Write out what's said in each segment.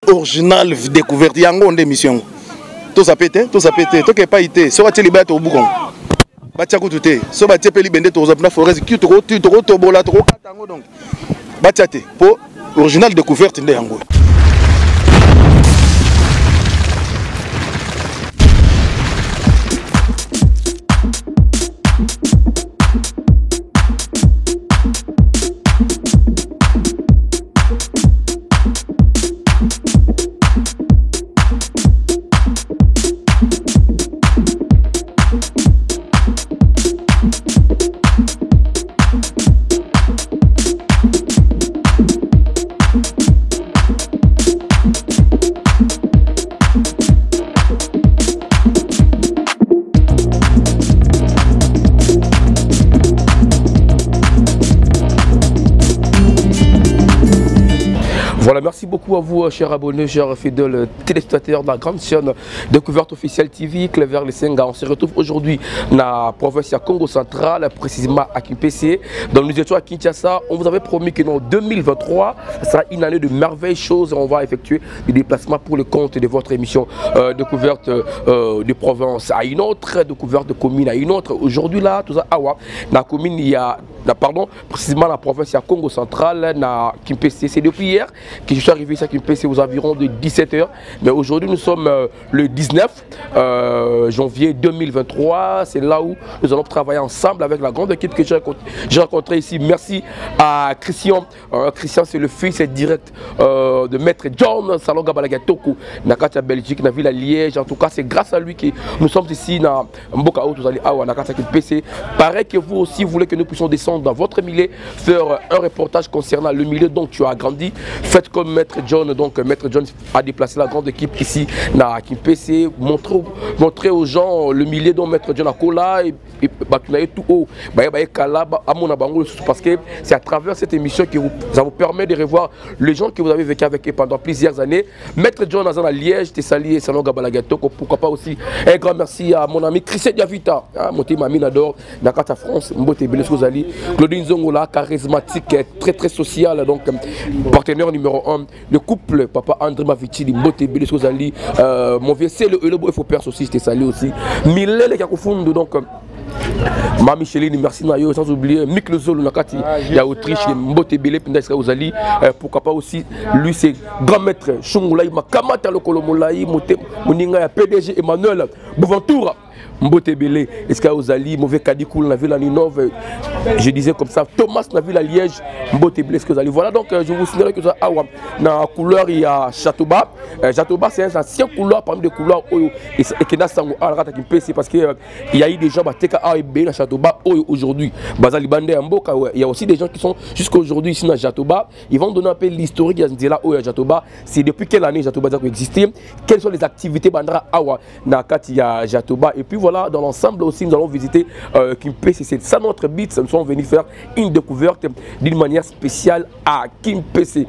original découverte yango on émission. Tout ça pété, tout que pas été. So va-t-il libérer au bougon. Batia kouté, so va-t-il peli bende to za na forêt qui to bola to katango donc. Batiate pour original découverte ndé yango. Voilà, merci beaucoup à vous, chers abonnés, chers fidèles téléspectateurs de la grande chaîne Découverte Officielle TV, Cléver Les Senga. On se retrouve aujourd'hui dans la province de Congo central, précisément à Kimpese. Donc nous étions à Kinshasa. On vous avait promis que en 2023, ce sera une année de merveilles choses. On va effectuer des déplacements pour le compte de votre émission Découverte de province à une autre, Découverte de commune à une autre. Aujourd'hui là, tout ça, la commune, il y a, pardon, précisément la province de Congo central, à Kimpese. C'est depuis hier que je suis arrivé ici à Kimpese aux environs de 17 h. Mais aujourd'hui, nous sommes le 19 janvier 2023. C'est là où nous allons travailler ensemble avec la grande équipe que j'ai rencontrée ici. Merci à Christian. Christian, c'est le fils direct de Maître John Salonga Balagatoko, Nakata Belgique, dans la ville à Liège. En tout cas, c'est grâce à lui que nous sommes ici dans Mbokao, vous allez à Nakata Kimpese. Pareil que vous aussi, vous voulez que nous puissions descendre dans votre milieu, faire un reportage concernant le milieu dont tu as grandi. Faites comme Maître John. Donc Maître John a déplacé la grande équipe ici à Kimpese, montrer aux gens le milieu dont Maître John a colla et tout haut. Parce que c'est à travers cette émission que ça vous permet de revoir les gens que vous avez vécu avec eux pendant plusieurs années. Maître John à Liège, Tessali et Salon Gabalagato. Pourquoi pas aussi un grand merci à mon ami Christian Diavita, mon team Aminador, Nakata France, Mbote Beleskozali, Claudine Zongola, charismatique, très social, donc partenaire numéro 1, le couple Papa André Mavici, Mbote Beleskozali, mon vieux c'est le beau Fopers aussi, Tessali aussi, Milele Kakofundu, donc Ma Micheline, merci Nayo, sans oublier Mick Lezolo Nakati, il y a Autriche, Mbote Bele Pindaïska Ozali, pourquoi pas aussi, lui c'est grand maître Chungulaï, Makamata Lokolomolaï, Moninga PDG Emmanuel Bouventura. Mbote Bele, Eska Ozali, mauvais Kadikoul, la ville à Ninove, je disais comme ça, Thomas, la ville à Liège, Mbote Bele, Eska Ozali. Voilà donc, je vous signale que ça, dans la couleur, il y a Chatoba. Chatoba, c'est un ancien couleur, parmi des couleurs, et qui n'a pas de parce qu'il y a eu des gens qui ont A et B dans Chatoba aujourd'hui. Bazali Bande Mboka, il y a aussi des gens qui sont jusqu'à aujourd'hui ici dans Chatoba. Ils vont donner un peu l'historique de là où il y a Chatoba. C'est depuis quelle année Chatoba a existé, quelles sont les activités Bandra Awa, Nakati, il y a Chatoba. Et puis voilà, dans l'ensemble aussi, nous allons visiter Kimpese. C'est ça notre but. Nous sommes venus faire une découverte d'une manière spéciale à Kimpese.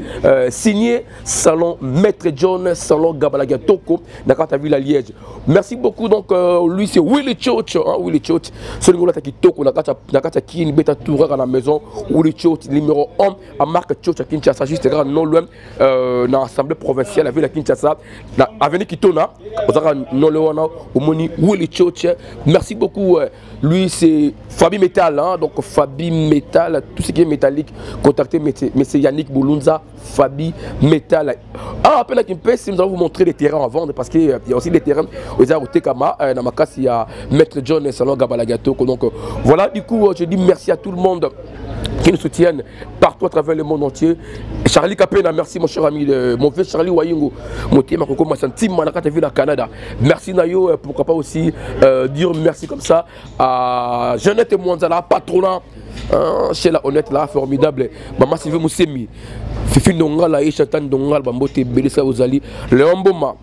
Signé Salon Maître John, Salon Gabalagato, Nakata Ville à Liège. Merci beaucoup. Donc, lui, c'est Willy Church. Willy Church. C'est le gars qui toko, Nakata Kin, Beta Toura à la maison. Willy Church, numéro 1 à Marc Church à Kinshasa, juste non loin dans l'Assemblée provinciale, la ville à Kinshasa. Avenue Kitona, non loin au Moni Willy Church. Merci beaucoup. Lui, c'est Fabi Metal. Donc, Fabi Metal, tout ce qui est métallique, contactez M. Yannick Boulunza, Fabi Metal. Après, nous allons vous montrer les terrains à vendre parce qu'il y a aussi des terrains au Tekama. Dans ma casse, il y a Maître John et Salon Gabalagato. Donc, voilà, du coup, je dis merci à tout le monde qui nous soutiennent partout à travers le monde entier. Charlie Capena, merci mon cher ami, mon vieux Charlie Wayingo, mon team à Coco Massantim, Manakata Ville à Canada. Merci Nayo, pourquoi pas aussi dire merci comme ça à Jeannette et Mwanzala, patronat, chez la honnête là, formidable, Maman Sylvie Moussemi, Fifi Ndongala et Chatan Ndongala, Bambote Belessa Ozali, Léon Boma,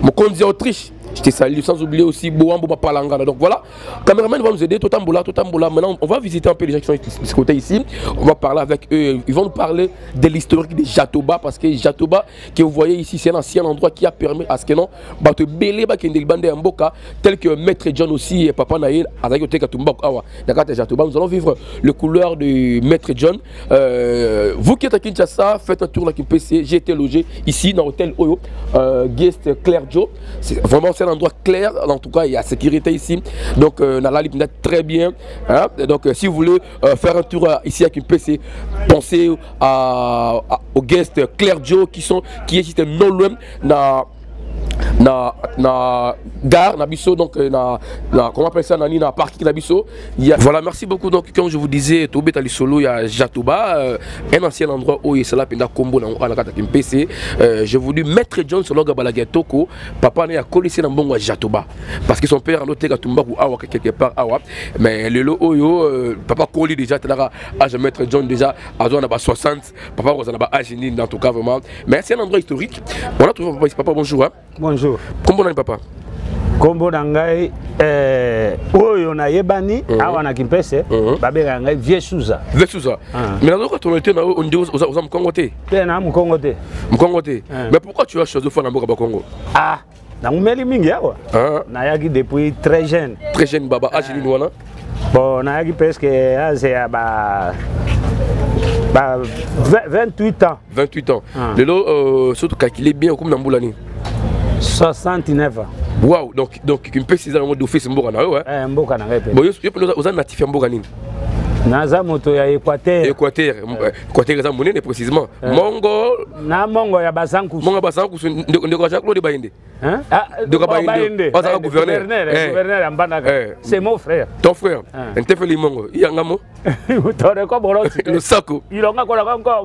Mokonzi Autriche. je te salue. Sans oublier aussi Boambo Palangana. Donc voilà, caméraman va nous aider. Totambola. Maintenant, on va visiter un peu les gens qui sont de ce côté ici. On va parler avec eux. Ils vont nous parler de l'historique de Jatoba. Parce que Jatoba, que vous voyez ici, c'est un ancien endroit qui a permis à ce que non, te belé Mboka, tel que Maître John aussi et Papa Naïl, nous allons vivre le couleur de Maître John. Vous qui êtes à Kinshasa, faites un tour à Kimpese. J'ai été logé ici dans l'hôtel Oyo, Guest Claire Joe. C'est vraiment un endroit clair, en tout cas il y a sécurité ici. Donc Nala très bien. Hein? Donc si vous voulez faire un tour ici à Kimpese, pensez au Guest Claire Joe qui est juste non loin na gare na biso, donc comment on appelle ça, na parking na biso. Voilà, merci beaucoup. Donc comme je vous disais, Tobé Tali Solo, il y a Jatoba, un ancien endroit où il est là penda combo na la carte PC. Je vous dis Maître John Solo Gabalagé Toko, papa né a collé na mbongo à Jatoba parce que son père a noté Gatumba ou awa quelque part awa, mais le lo oyo papa collé déjà là à Maître John déjà à zone à 60, papa on a âge en tout cas vraiment, mais c'est un endroit historique. Voilà, papa bonjour. Hein? Bonjour. Comment on est papa? Kombo nangai oyo na yebani awa na Kimpese babeka ngai Vieux Souza. Vieux Souza. Mais là quand on était là on dit aux Mkongo té. Na Mkongo té. Mkongo té. Mais pourquoi tu as choisi de faire na Mboka Congo? Ah, na mumeli mingi awa. Na yaki depuis très jeune. Très jeune baba âge ni wana. Bon, na yaki presque âge ya ba 28 ans. 28 ans. Lelo surtout calculer bien comme na Mbulani. 69 ans. Waouh, donc Kimpese dans le mode d'office Mboka na yo hein. Mboka na ngai. Bon, yo peut aux natifs Mboka nini. Naza moto ya Équateur. Équateur za monene précisément. Mongo na mongo ya Basankusu. Mongo Basankusu ndeko Jacques Claude Bainde. Hein? Ah, de Bainde. Pas gouverneur. Gouverneur Mbandaka. C'est mon frère. Ton frère. Ntefeli Mongo. Yangamo. Tore ko bolosi. Le sako. Il en a encore.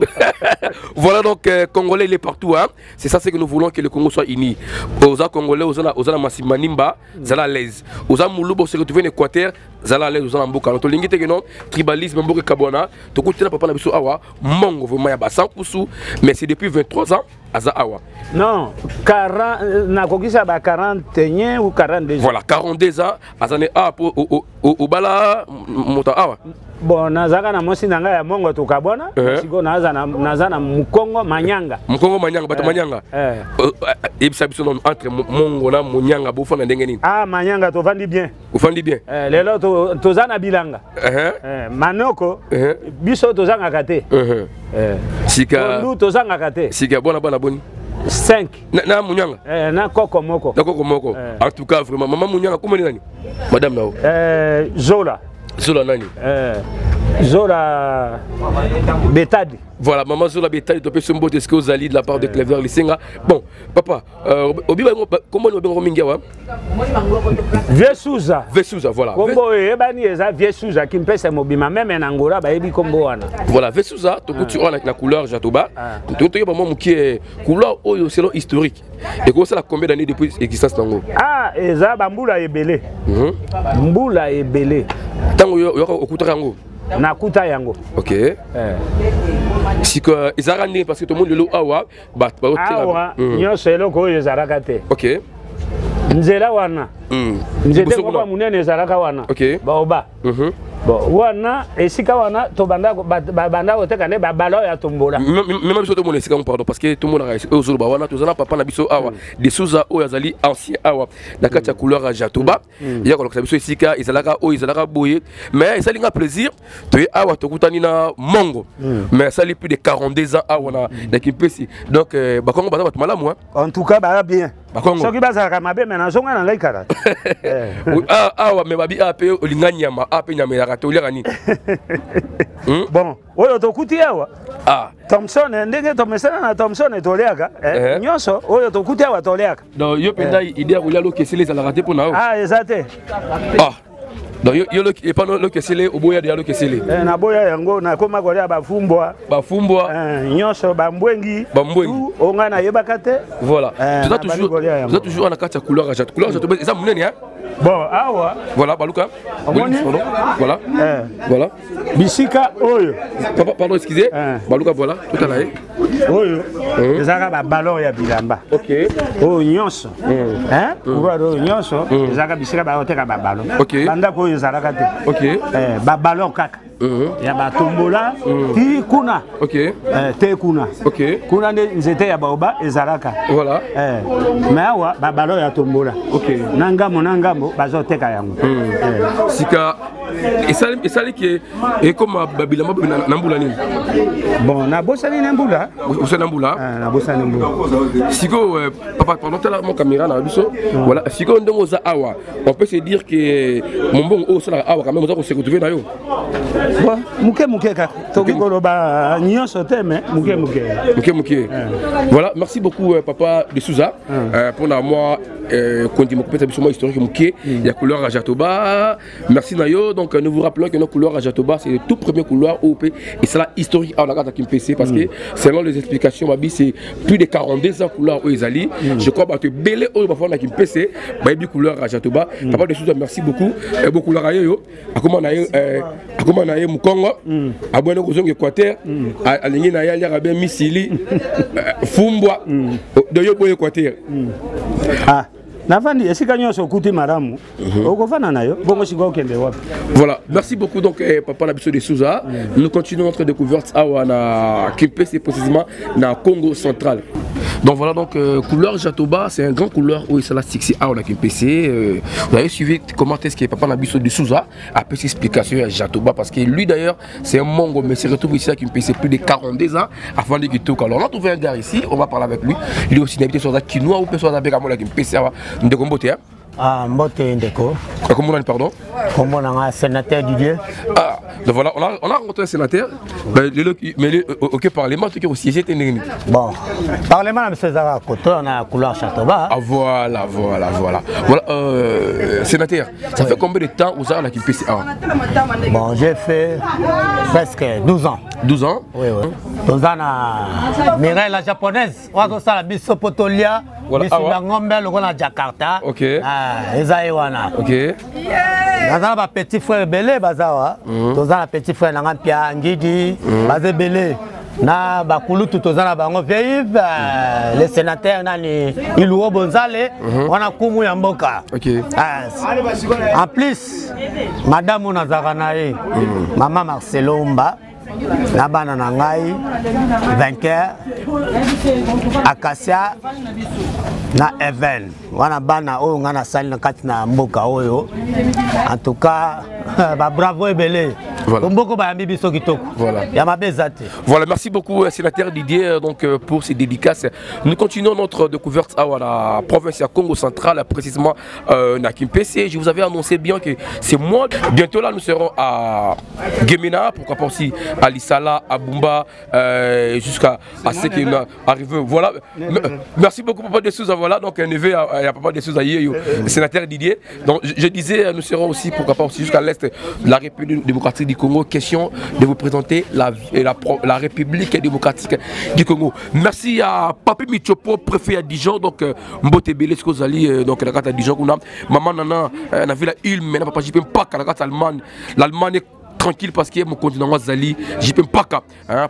Voilà donc Congolais il est partout hein. C'est ça c'est que nous voulons que le Congo soit uni. Aux Congolais aux Massimanimba, zala l'aise. Aux Mulubo se retrouver en Équateur, zala l'aise aux Mboka. To lingite que non, tribalisme Mboka Kabona, to côté na papa na biso awa, mongo vraiment ya ba 100%, mais c'est depuis 23 ans aza awa. Non, 40 na kokisa ba 41 ou 42 ans. Voilà, 42 ans azane a au bala mota awa. Bon, nazaka na mosi nanga ya mongo to kabona, siko naza na Mukongo Manyanga. Mukongo Manyanga bato Manyanga. Ibisa biso non entre mongo na Munyanga bo fona ndenge nini? Ah, Manyanga to vandi bien. Ufandi bien. Lelo to zana bilanga. Manoko biso to zanga kate. Sika nous to zanga kate. Sika bona boni. 5 na Munyanga. Na Koko Moko. Na Koko Moko. En tout cas vraiment maman Munyanga comment nani? Madame nao. Zola. Zola nani? Zola Betadi. Voilà, maman Zola Betadi, tu peux se mbote ce que vous allez de la part de Clever Lissenga. Bon, papa, comment on va mingawa? Vieux Souza. Vieux Souza, voilà. Kombo ebani eza Vieux Souza qui mpese mobima même en Angola ba ebi kombo wana. Voilà, Vieux Souza, tu peux tu la couleur Jatoba. Tu peux pas moi qui est couleur oyo selon historique. Et comment ça la combien d'années depuis l'existence d'Ango? Ah, eza bambula ebele. Mbula ebele. Tango yo okuta yango. Nakuta yango. OK. Si que izarani parce que tout le monde le awa awa nyonso eloko oyo ezalaka te. OK. Nzela wana. Nzete kwa munene ezalaka wana. OK. Baoba. Bon, wana esika wana to banda oteka ne balo ya tombola. Même biso to mon esika pardon parce que tout le monde a ozolo ba wana tozana papa na biso awa de Souza o yazali ancien awa na kati ya couleur ya Jatoba ya ko biso esika izalaka o izalaka boye mais ça linga plaisir to awa to kutani na mongo mais ça li plus de 42 ans awa na Kimpese donc ba kongo baza malamu hein. En tout cas ba bien. Soki bazaka mabe mais na zonga na ngai kara. Awa mais babi ape olinganyama ape nyama bon, oyo tokuti awa. Thompson ndenge tomesana na Thompson toleaka. Nyonso oyo tokuti awa toleaka. Donc yo penda idée ko yalo kesele za la rater pour na. Ah, exacté. Donc yo le pas le kesele oboya de yalo kesele. Na boya yango na koma kolia bafumbwa. Nyonso bambwengi. Onga na yebaka te. Voilà. Tu as toujours na kati ya couleur ya Jatoba. Couleur Jatoba ça munene hein. Bon, awa. Voilà, Baluka. Voilà. Voilà. Bisika Oyo. Pardon, excusez. Baluka, voilà. Tout à l'heure. Oyo. Ezaka ballon ya bilamba. Ok. Oh, nyonso. Hein? Oyo nyonso. Ezaka bisika ba oteka ba ballon. Ok. Banda ko ezalaka te. Ok. Ba ballon kaka. Ya ba tombola ti kuna. Ok. Te kuna. Ok. Kuna nzete ya baoba ezalaka. Voilà. Mais awa ba ballon ya tombola. Ok. Nangambo bazoteka yango. Sika et ça qui est comme Babilamba Nambula ni. Bon, na bosani Nambula. Bosani Nambula. Na bosani Nambula. Siko papa pendant la caméra na biso. Voilà, siko ndongo za awa. On peut se dire que mon bon o sala awa quand même on se retrouver na yo. Muke ka. Toki koloba nyonso teme muke. Voilà, merci beaucoup papa de Souza pour moi continue peut-être sur moi historique muke, il y a couleur à Jatoba. Merci Nayo. Donc nous vous rappelons que nos couloirs à Jatoba c'est le tout premier couloir OP et c'est la historique à la PC parce que selon les explications Babi c'est plus de 42 ans couloir au Ezali. Je crois que belé au Bafon na PC, Babi couloir à Jatoba. Papa de Souza merci beaucoup. Beaucoup couloir à yo. Akoma na yo Mukongo. Abonné ko zonge Équateur. Alingi na ya Rabé Misili. Fumbwa de yo boy Équateur. Ah Nafandi, est-ce que nous sommes coutus madame? Voilà, merci beaucoup donc papa Nabiso de Souza. Nous continuons notre découverte à Kimpese, précisément dans Congo central. Donc voilà, donc couleur Jatoba, c'est un grand couleur où il s'est là sexy à Kimpese. Vous avez suivi comment est-ce que papa Nabiso de Souza a fait ses explications à Jatoba parce que lui d'ailleurs c'est un mongo mais il se retrouve ici à Kimpese plus de 42 ans avant de quitter. Alors on a trouvé un gars ici, on va parler avec lui. Il est aussi une habité sur la Kinoa ou personne avec Amola Kimpese. Ndeko. Ah, Mbote Ndeko. Comment on pardon? Comment on a un sénateur Didier? Ah, donc voilà, on a rencontré un sénateur, mais ok, parlement, qui au siège était né. Bon, parlement, M. Zara Koto, on a la couleur Chatoba. Ah, voilà. Voilà, sénateur, ça fait combien de temps vous avez la PCA? Bon, j'ai fait presque 12 ans. 12 ans? Oui. 12 ans à Mireille la japonaise. On a ça la Bisopotolia. Voilà. À Jakarta. Ok. Ezaïwana. Ok. Nous avons un petit frère Belé, Bazawa. Nous avons un petit frère Nangampia Ngidi, Bazé Belé. Na bakulu tutozana bango vieille le sénateur nani Iluo Bonzale on a kumu ya mboka. OK. En plus madame Nazaranae maman Marcelo Mba na bana na ngai vainqueur Acacia na Even wana bana oyo ngana sali na kati na mboka oyo en tout cas ba bravo ebele. Voilà. Voilà, merci beaucoup sénateur Didier donc, pour ces dédicaces. Nous continuons notre découverte à la province de Congo central, précisément à Kimpese. Je vous avais annoncé bien que c'est moi. Bientôt là nous serons à Gemena, pourquoi pas aussi à Lissala, à Bumba, jusqu'à ce qu'il arrive. Voilà. Merci beaucoup Papa de Souza. Voilà, donc un neveu à Papa de Souza, sénateur Didier. Donc je disais nous serons aussi pourquoi pas aussi jusqu'à l'est de la République démocratique du Congo. Question de vous présenter la République démocratique du Congo. Merci à Papi Michopo, préfet à Dijon, donc Mbote Belé, ce que vous allez, donc la carte à Dijon, maman nana, na ville il mais papa j'y peux pas la carte allemande, l'Allemagne est tranquille parce qu'il y a mon continent Zali, j'y peux pas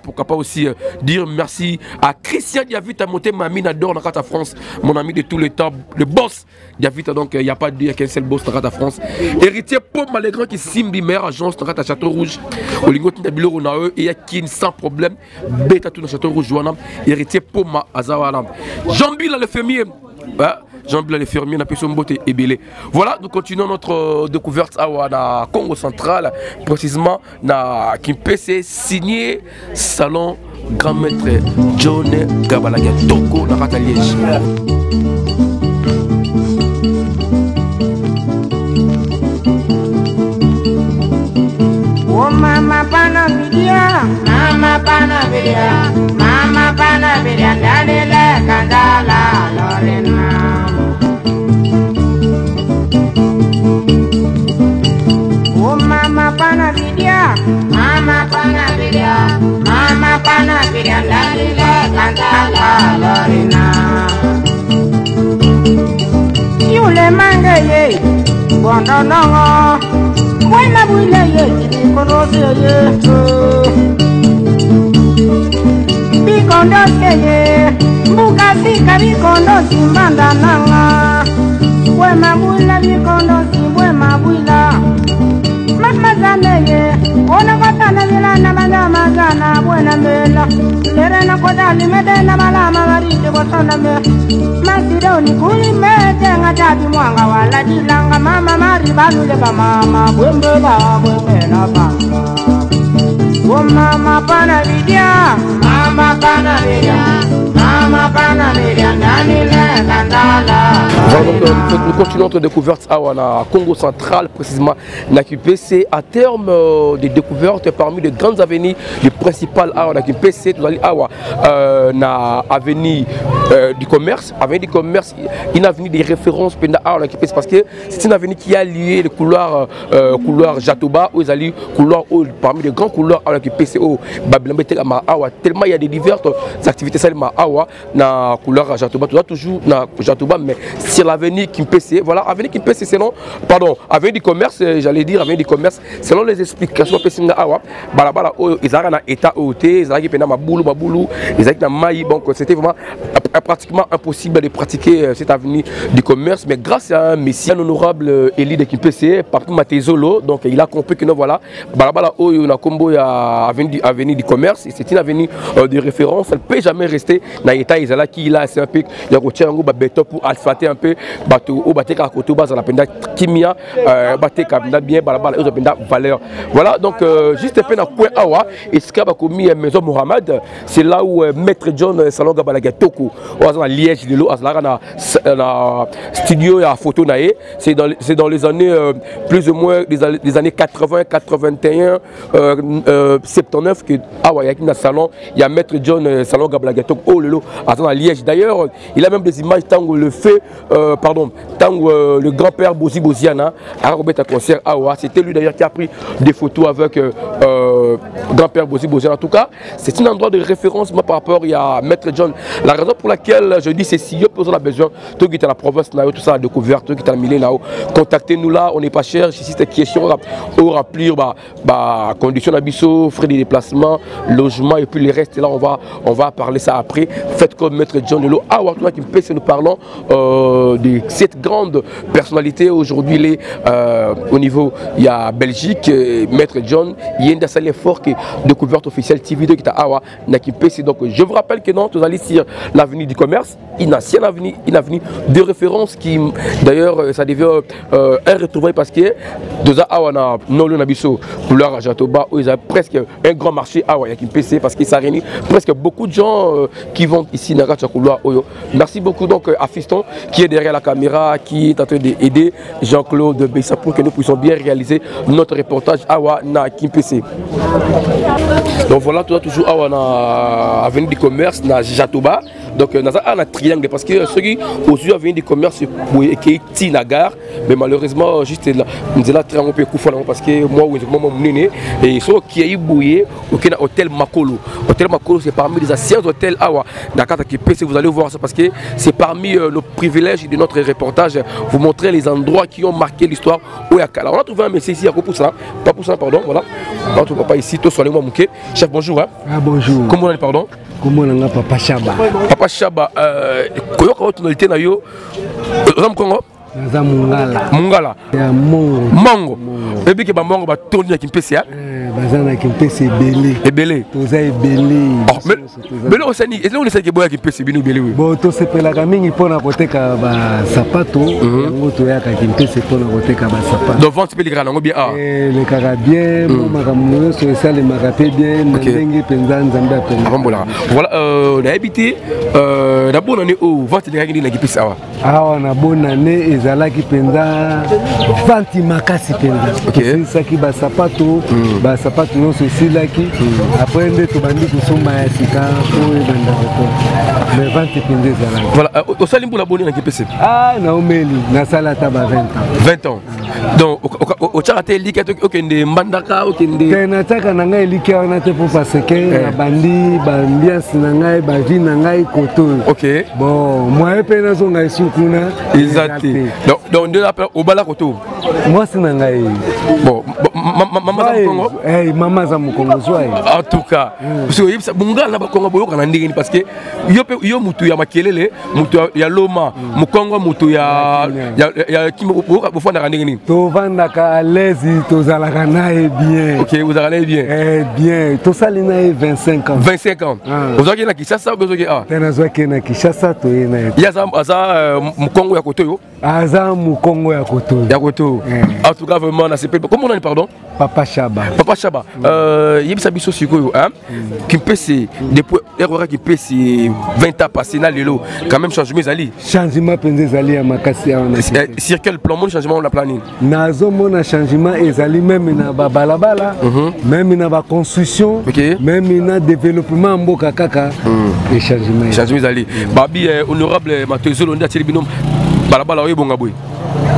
pourquoi pas aussi dire merci à Christian Diavita monté Mami Nador dans la carte France, mon ami de tous les temps, le boss Diavita, donc il n'y a pas qu'un seul boss dans la carte France. Héritier Paul Malégrand qui Simbi meilleure agence dans la carte à Château Rouge, au lingot de Bilo Ronae et il y a qui sans problème, bêta tout dans Château Rouge, héritier Paul Azawalam. Jean-Bill le fermier. Jean-Blanc les fermiers n'a pas son beauté et belé. Voilà, nous continuons notre découverte à Congo central, précisément à Kimpese, signé Salon Grand Maître John Gabalaga Toko na Liège. Oh mama pana vidia, dalile kandala lorena. Oh mama pana vidia, dalile kandala lorena. Yule mangaye, Bondonongo, Wena Buile, Korosi, Bikondosi, Bukasika, Bikondosi, Bandananga, Wema Buila, Bikondosi, Wema Buila, Mamazane, Ona Katana Vilana, Mazana, Buena Mela, Lerena Kodali, Medena Malama, Marite, Botana, Masidoni, Kuli, Metenga, Jadi Mwanga, Wala, Dilanga, Mama, Mari, Balu, Mama, Bumbela, Bumbela, Banga. Oh mama panavidia, mama panavidia, mama panavidia, Danile Kandala. Nous continuons notre découverte à Congo central, précisément na QPC. À terme des découvertes parmi les grandes avenirs, les principales à la QPC, tout na avenue du commerce, une avenue des références à la QPC parce que c'est une avenue qui a lié le couloir Jatoba aux alliés couloir parmi les grands couloirs à la QPC au Babilambete Awa tellement il y a des diverses activités seulement Awa na couloir Jatoba toujours na Jatoba mais sur l'avenue Kimpese, voilà, avenue Kimpese selon, pardon, avenue du commerce, j'allais dire avenue du commerce, selon les explications Pessinga Awa, Balabala, ils ont un état OT, ils ont un Maboulou, ils ont un Maï, donc c'était vraiment pratiquement impossible de pratiquer cette avenue du commerce, mais grâce à un messie, un honorable élu de Kimpese, Papi Matezolo, donc il a compris que nous voilà, Balabala, on a combo à avenue du commerce, c'est une avenue de référence, elle ne peut jamais rester dans l'état Isala qui là, c'est un peu, il y a un peu béton pour alphater un peu bateau au bateau à base la penda kimia bateau bien balabala aux penda valeur voilà donc juste un peu dans coin awa et ce qu'a commis maison Mohamed c'est là où maître John salon gabalaga toko au Liège de l'eau na studio à photo naé c'est dans les années plus ou moins des années 80 81 79 que awa il y a salon il y a maître John salon gabalaga toko au l'eau à Liège d'ailleurs il a même des images tant le fait tant le grand-père Bozi Boziana a remis un concert à Awa, c'était lui d'ailleurs qui a pris des photos avec grand-père Bozi Boziana. En tout cas, c'est un endroit de référence moi, par rapport à Maître John. La raison pour laquelle je dis c'est si on a besoin, tout qui est à la province, tout ça, la découverte, tout qui est à la milieu, contactez-nous là, on n'est pas cher. Si c'est question de remplir conditions d'abisso, frais de déplacement, logement et puis les restes, là on va parler ça après. Faites comme Maître John de l'eau. Awa, toi qui me paie, nous parlons de cette grande personnalité aujourd'hui au niveau il y a Belgique Maître John il y a une des forts qui découverte officielle TV qui est à Awa Nakipesi donc je vous rappelle que non vous allez sur l'avenue du commerce une ancienne avenue de référence qui d'ailleurs ça devient un retrouvaille parce que deux Awa na Nolo Nabiso couleur Jatoba où ils ont presque un grand marché Awa Nakipesi parce qu'il s'est réuni presque beaucoup de gens qui vont ici dans la couloir Oyo. Merci beaucoup donc à Fiston qui est derrière la caméra, qui est en train d'aider Jean-Claude Bessa pour que nous puissions bien réaliser notre reportage Awa na Kimpese. Donc voilà, toujours Awa na avenue du commerce na Jatoba. Donc on a un triangle parce que ceux qui aux yeux avenue du commerce qui est na gare, mais malheureusement juste là, nous allons triangle peu parce que moi et ceux qui est bouillé au hôtel Makolo. Hôtel Makolo c'est parmi les anciens hôtels Awa na Kimpese, vous allez voir ça parce que c'est parmi nos privilèges de notre reportage, vous montrer les endroits qui ont marqué l'histoire au Yakala. On a trouvé un message ici à Poussin, pas Poussin, pardon, voilà. On trouve pas ici, toi, soyez-moi mouké. Chef, bonjour. Hein. Ah, bonjour. Comment on est, pardon? Comment on a Papa Chaba? Papa Chaba, comment on a été dans yo? Congo? Mungala. Mungala. Mango. Bébé qui va mango va tourner avec une PCA. Bazana qui PC belé. Belé. Toza belé. Mais là aussi, est-ce que on essaie de boire qui PC binu belé oui. Bon, to se pela kamingi pona koteka ba sapato, ngoto ya ka PC pona koteka ba sapato. Donc vente pe les grands bien ah. Les cara bien, mo makamuno so ça les makape bien, ndenge penza nzamba penza. Voilà, on a habité la bonne année au vente les grands qui PC ah. Ah, on a bonne année ezalaki penza vente makasi penza. C'est ça qui ba sapato, ba sapato non ceci là qui après nde to bandi kusomba ya sika ko ebanda ko Mais vente penza ezalaki. Voilà, au salim pour la bonne dans KPC. Ah, naomeli, nasala taba 20 ans. 20 ans. Donc au charité likete okende mbandaka okende. Tena taka na ngai liki wana te pour parce que na bandi ba ambiance na ngai ba vie na ngai koto. OK. Bon, moi pe na zonga isukuna. Exacté. Donc de la au bala koto. Moi c'est na ngai. Bon, maman za Congo. Eh, maman za Congo zoi. En tout cas, parce que yebisa bunga na ba Congo boyo kana ndenge parce que yo mutu ya makelele, mutu ya loma, mukongo mutu ya kimo bofanda kana ndenge ni. To vanda ka à l'aise, to zalaka na bien. OK, vous allez bien. Eh bien, to salina 25 ans. 25 ans. Vous avez na Kinshasa vous avez ah. Tena zo ke na Kinshasa to yena. Ya za mukongo ya koto yo. Aza mukongo ya koto. Ya koto. En tout cas vraiment na CP. Comment on dit pardon? Papa Chaba. Papa Chaba. Yebisa biso sikoyo hein. Kimpese depuis erreur Kimpese 20 ans passé na lelo quand même changement zali. Changement penze zali ya makasi ya. Sur quel plan mon changement on la planning? Nazo mona changement ezali même na ba balabala, même na ba construction, même na développement mboka kaka et changement. Changement zali. Babi honorable Matezolo nda tshelibinom balabala oyebonga boy.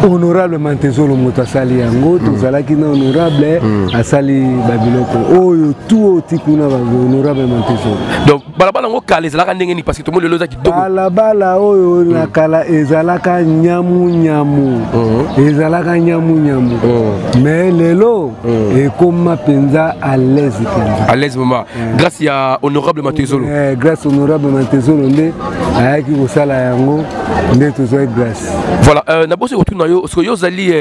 Honorable Mantezolo Motasali yango tozalaki na honorable asali babiloko oyo tout otikuna ba honorable Mantezolo. Donc balabala ngo kala ezalaka ndenge ni parce que tout le monde loza kitoko. Balabala oyo na kala ezalaka nyamu ezalaka nyamu mais lelo ekoma penza à l'aise penza. À l'aise maman. Grâce à honorable Mantezolo. Grâce honorable Mantezolo nde ayaki kosala yango nde tozoi grâce. Voilà, na bosse retour na yo parce que yo zali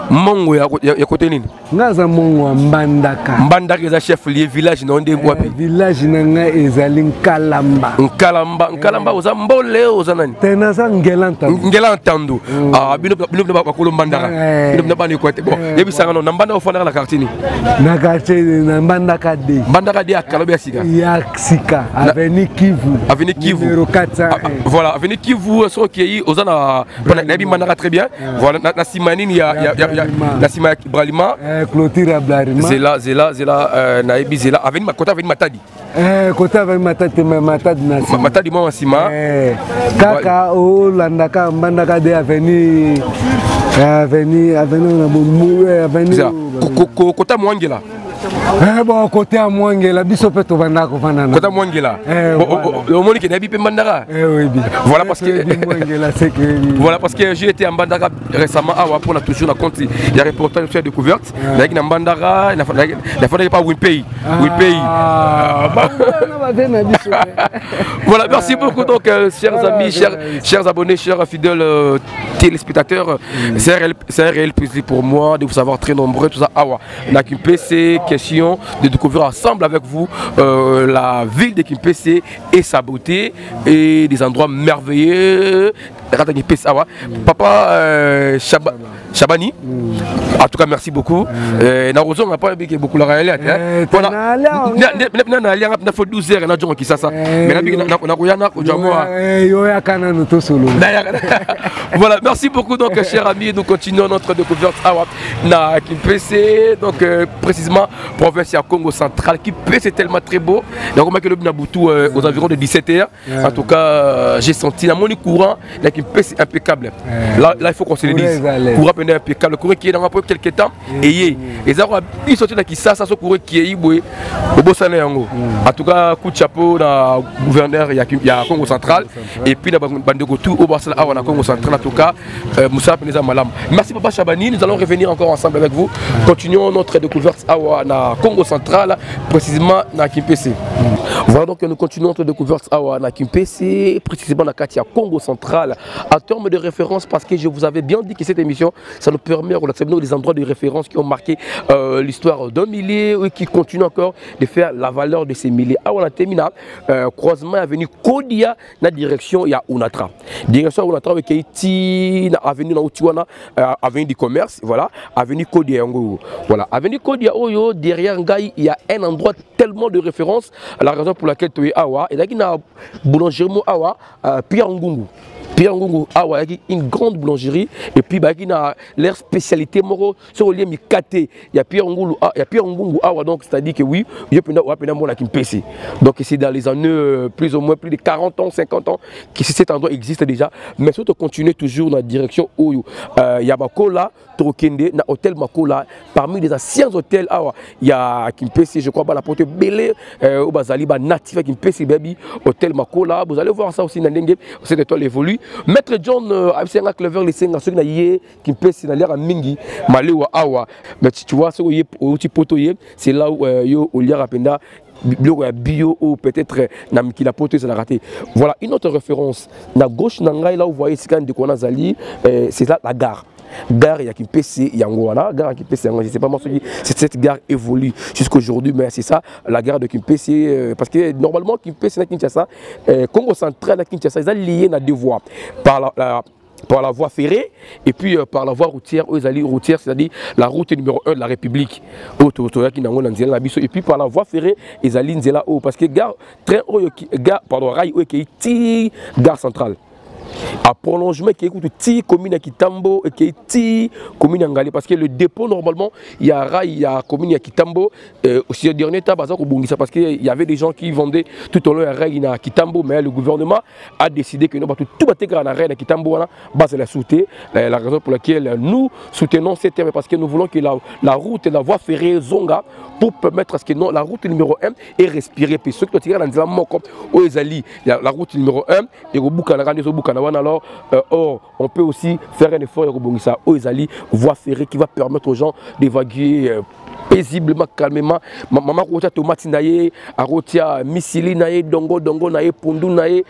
mongo ya côté nini? Ngaza mongo wa Mbandaka. Mbandaka eza chef lié village na onde wapi? Village na nga ezali Nkalamba. Nkalamba oza mbole oza nani? Tena za Ngelanta. Ngelantando. Ah bino ba kolo Mbandaka. Bino na bani kwete. Bon, yebisanga no Mbanda ofana na quartier ni. Na quartier na Mbandaka D. Mbandaka D akalobi asika. Ya sika avenue Kivu. Avenue Kivu. Numéro 401. Voilà, avenue Kivu so qui oza na Mbandaka très bien. Voilà, na simanini ya na sima Bralima. Clôture Bralima. Zela na ebi zela avenue Makota avenue Matadi. Kota avenue Matadi na sima. Matadi mo sima. Kaka o landaka Mbandaka de avenue na bomu avenue Kota Mwangela. Bon côté à Mwangela biso pe to banda ko fana na. Kota Mwangela. Au Monique na bi pe Mbandaka. Oui bien. Voilà parce que Mwangela c'est que voilà parce que j'ai été en Mbandaka récemment à pour la toujours na compte il y a reportage sur découverte avec na Mbandaka na fallait pas Wimpey. Voilà, merci beaucoup donc chers amis, chers abonnés, chers fidèles téléspectateurs, c'est un réel plaisir pour moi de vous savoir très nombreux tout ça awa na Kimpese. Question de découvrir ensemble avec vous la ville de Kimpese et sa beauté et des endroits merveilleux. Papa Chabani, en tout cas merci beaucoup. On n'a pas beaucoup la réalité. On fait 12 heures qui ça. Voilà, merci beaucoup donc chers amis, nous continuons notre découverte à Kimpese, donc précisément province à Congo central. Kimpese c'est tellement très beau. Donc on a que le Nabutu aux environs de 17 h. En tout cas, j'ai senti la monnaie courant, la Kimpese impeccable. Là il faut qu'on se le dise. Courant impeccable, courant qui est dans quelques temps et ça ils sortent là qui ça ce courant qui est iboué au Bossane yango. En tout cas, coup de chapeau na gouverneur il y a Congo central et puis na bandeko tout au Bossane à Congo central en tout cas Moussa Peneza Malam. Merci Papa Chabani, nous allons revenir encore ensemble avec vous. Continuons notre découverte à Congo central, précisément à Kimpese. Voilà donc nous continuons notre découverte à Kimpese, précisément à Katia Congo central. En termes de référence, parce que je vous avais bien dit que cette émission, ça nous permet de des endroits de référence qui ont marqué l'histoire d'un millier et qui continuent encore de faire la valeur de ces milliers. On a terminé croisement avenue Kodia, la direction il y a Unatra. Direction Unatra avec Haïti, avenue Nautiwana, avenue du commerce, voilà, avenue Kodia. Voilà, avenue Kodia, derrière Ngaï, il y a un endroit tellement de référence, la raison pour laquelle tu es Awa, et là il y a boulangerie Awa, Pierre Ngungu. Pierre Ngungu awa une grande boulangerie et puis il y a leur spécialité moro sur le lien mikate. Il y a Pierre Ngungu awa donc c'est-à-dire que oui, il y a plein Kimpese. Donc c'est dans les années plus ou moins plus de 40 ans, 50 ans que cet endroit existe déjà, mais surtout continuer toujours dans la direction où il y a Makola, Trokende, na hôtel Makola, parmi les anciens hôtels awa, il y a Kimpese, je crois pas la porte Belé au Bazali natif Kimpese baby, hôtel Makola, vous allez voir ça aussi dans Ndenge, cette étoile évolue. Maître John Absenga Clever les senga ceux qui pèsent dans l'air à Mingi Malewa Awa, mais tu vois ce c'est là où yo Olia Rapenda bio ou peut-être Namiki la poteuse la raté. Voilà une autre référence. Na gauche nangai là où vous voyez scan de Kona Zali, c'est là la gare. Gare il y a qui PC Yangoana, gare qui PC je sais pas moi c'est cette gare évolue jusqu'aujourd'hui mais c'est ça la gare de Kimpese parce que normalement Kimpese na Kinshasa Congo central na Kinshasa ils sont liés à deux voies par la voie ferrée et puis par la voie routière routière c'est-à-dire la route numéro 1 de la République et puis par la voie ferrée ils allaient nzela parce que gare train rail qui gare centrale à prolongement qui écoute ti commune à Kitambo et qui ti commune Ngali parce que le dépôt normalement il y a rail il y a commune à Kitambo aussi le dernier temps parce qu'il y avait des gens qui vendaient tout au long de rail à Kitambo mais le gouvernement a décidé que nous tout battre à rail à Kitambo base la souté la raison pour laquelle nous soutenons ces termes parce que nous voulons que la route et la voie ferrée Zonga pour permettre à ce que non la route numéro 1 est respirée puis ceux qui tirent dans la mort comme Oezali la route numéro 1 et au Bukana alors on peut aussi faire un effort ça Oezali voie ferrée qui va permettre aux gens d'évacuer paisiblement calmement maman rotia tomate naie rotia misili naie dongo naie pondu naie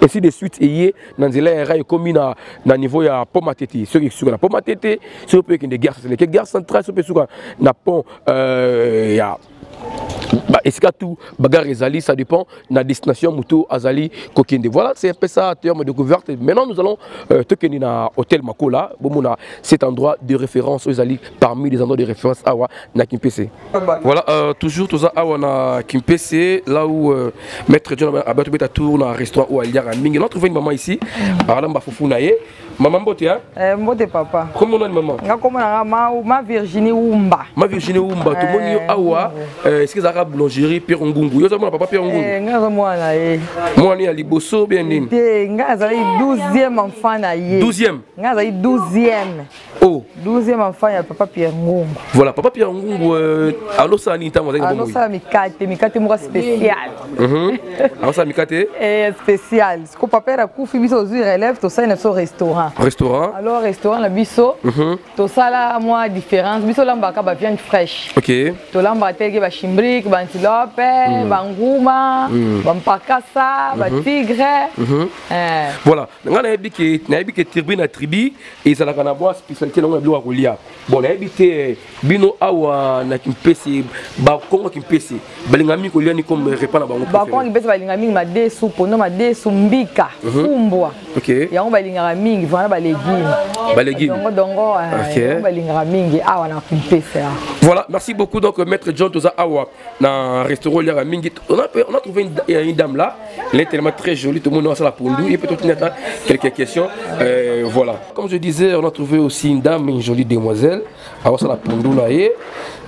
ainsi de suite et nanzela rail comme na niveau ya pomatete ceux qui sur la pomatete sur peut que des guerres c'est les guerres centrales sur peut sur na pont ya est-ce que tout bagarre Ezali ça dépend de la destination Moutou Azali Kokende. Voilà c'est un peu ça en termes de découverte. Maintenant nous allons te kenir na hôtel Makola bomona cet endroit de référence Ezali parmi les endroits de référence awa na Kimpese. Voilà toujours tout ça awa na Kimpese là où maître John Abatou beta tour na restaurant où il y a un mingi. On a trouvé une maman ici Aramba Fufunaye. Maman Mbote hein? Mbote papa. Comment on a une maman? Ma Virginie Oumba. Ma Virginie Oumba. Tout le monde awa est-ce que ça boulangerie Pierre Ngungu. Yo ça papa Pierre Ngungu. Nga moi na ye. Moi ni ali bosso bien nini. Nga za 12e enfant na ye. 12e. Nga za 12e. Oh. 12e enfant ya papa Pierre Ngungu. Voilà papa Pierre Ngungu allo ça ni ta moi za allo ça mikate moi spécial. Allo ça mikate spécial. Ce que papa a kufi biso aux relève to ça na so restaurant. Restaurant. Alors restaurant la biso. To ça là moi différence biso lambaka ba viande fraîche. OK. To lambaka teke ba chimbrique, ba antilope, ba nguma, ba mpakasa, ba tigre. Voilà. Nga na yebi ke na tribi et ça la kana bois spécialité na bilo akolia. Bon na yebi te bino awa na Kimpese ba Kongo Kimpese. Balingami ko liani comme repas na bango. Ba Kongo Kimpese balingami ma desu pono ma desu mbika, fumbwa. OK. Yango balingara mingi vana ba légumes. Ba légumes. Dongo balingara mingi awa na Kimpese. Voilà, merci beaucoup donc maître John Toza Awa dans restaurant Liara Mingi. On a trouvé une dame là, elle est tellement très jolie, tout le monde a la pondu, il peut peut-être quelques questions. Voilà. Comme je disais, on a trouvé aussi une dame, une jolie demoiselle, à la pondu là et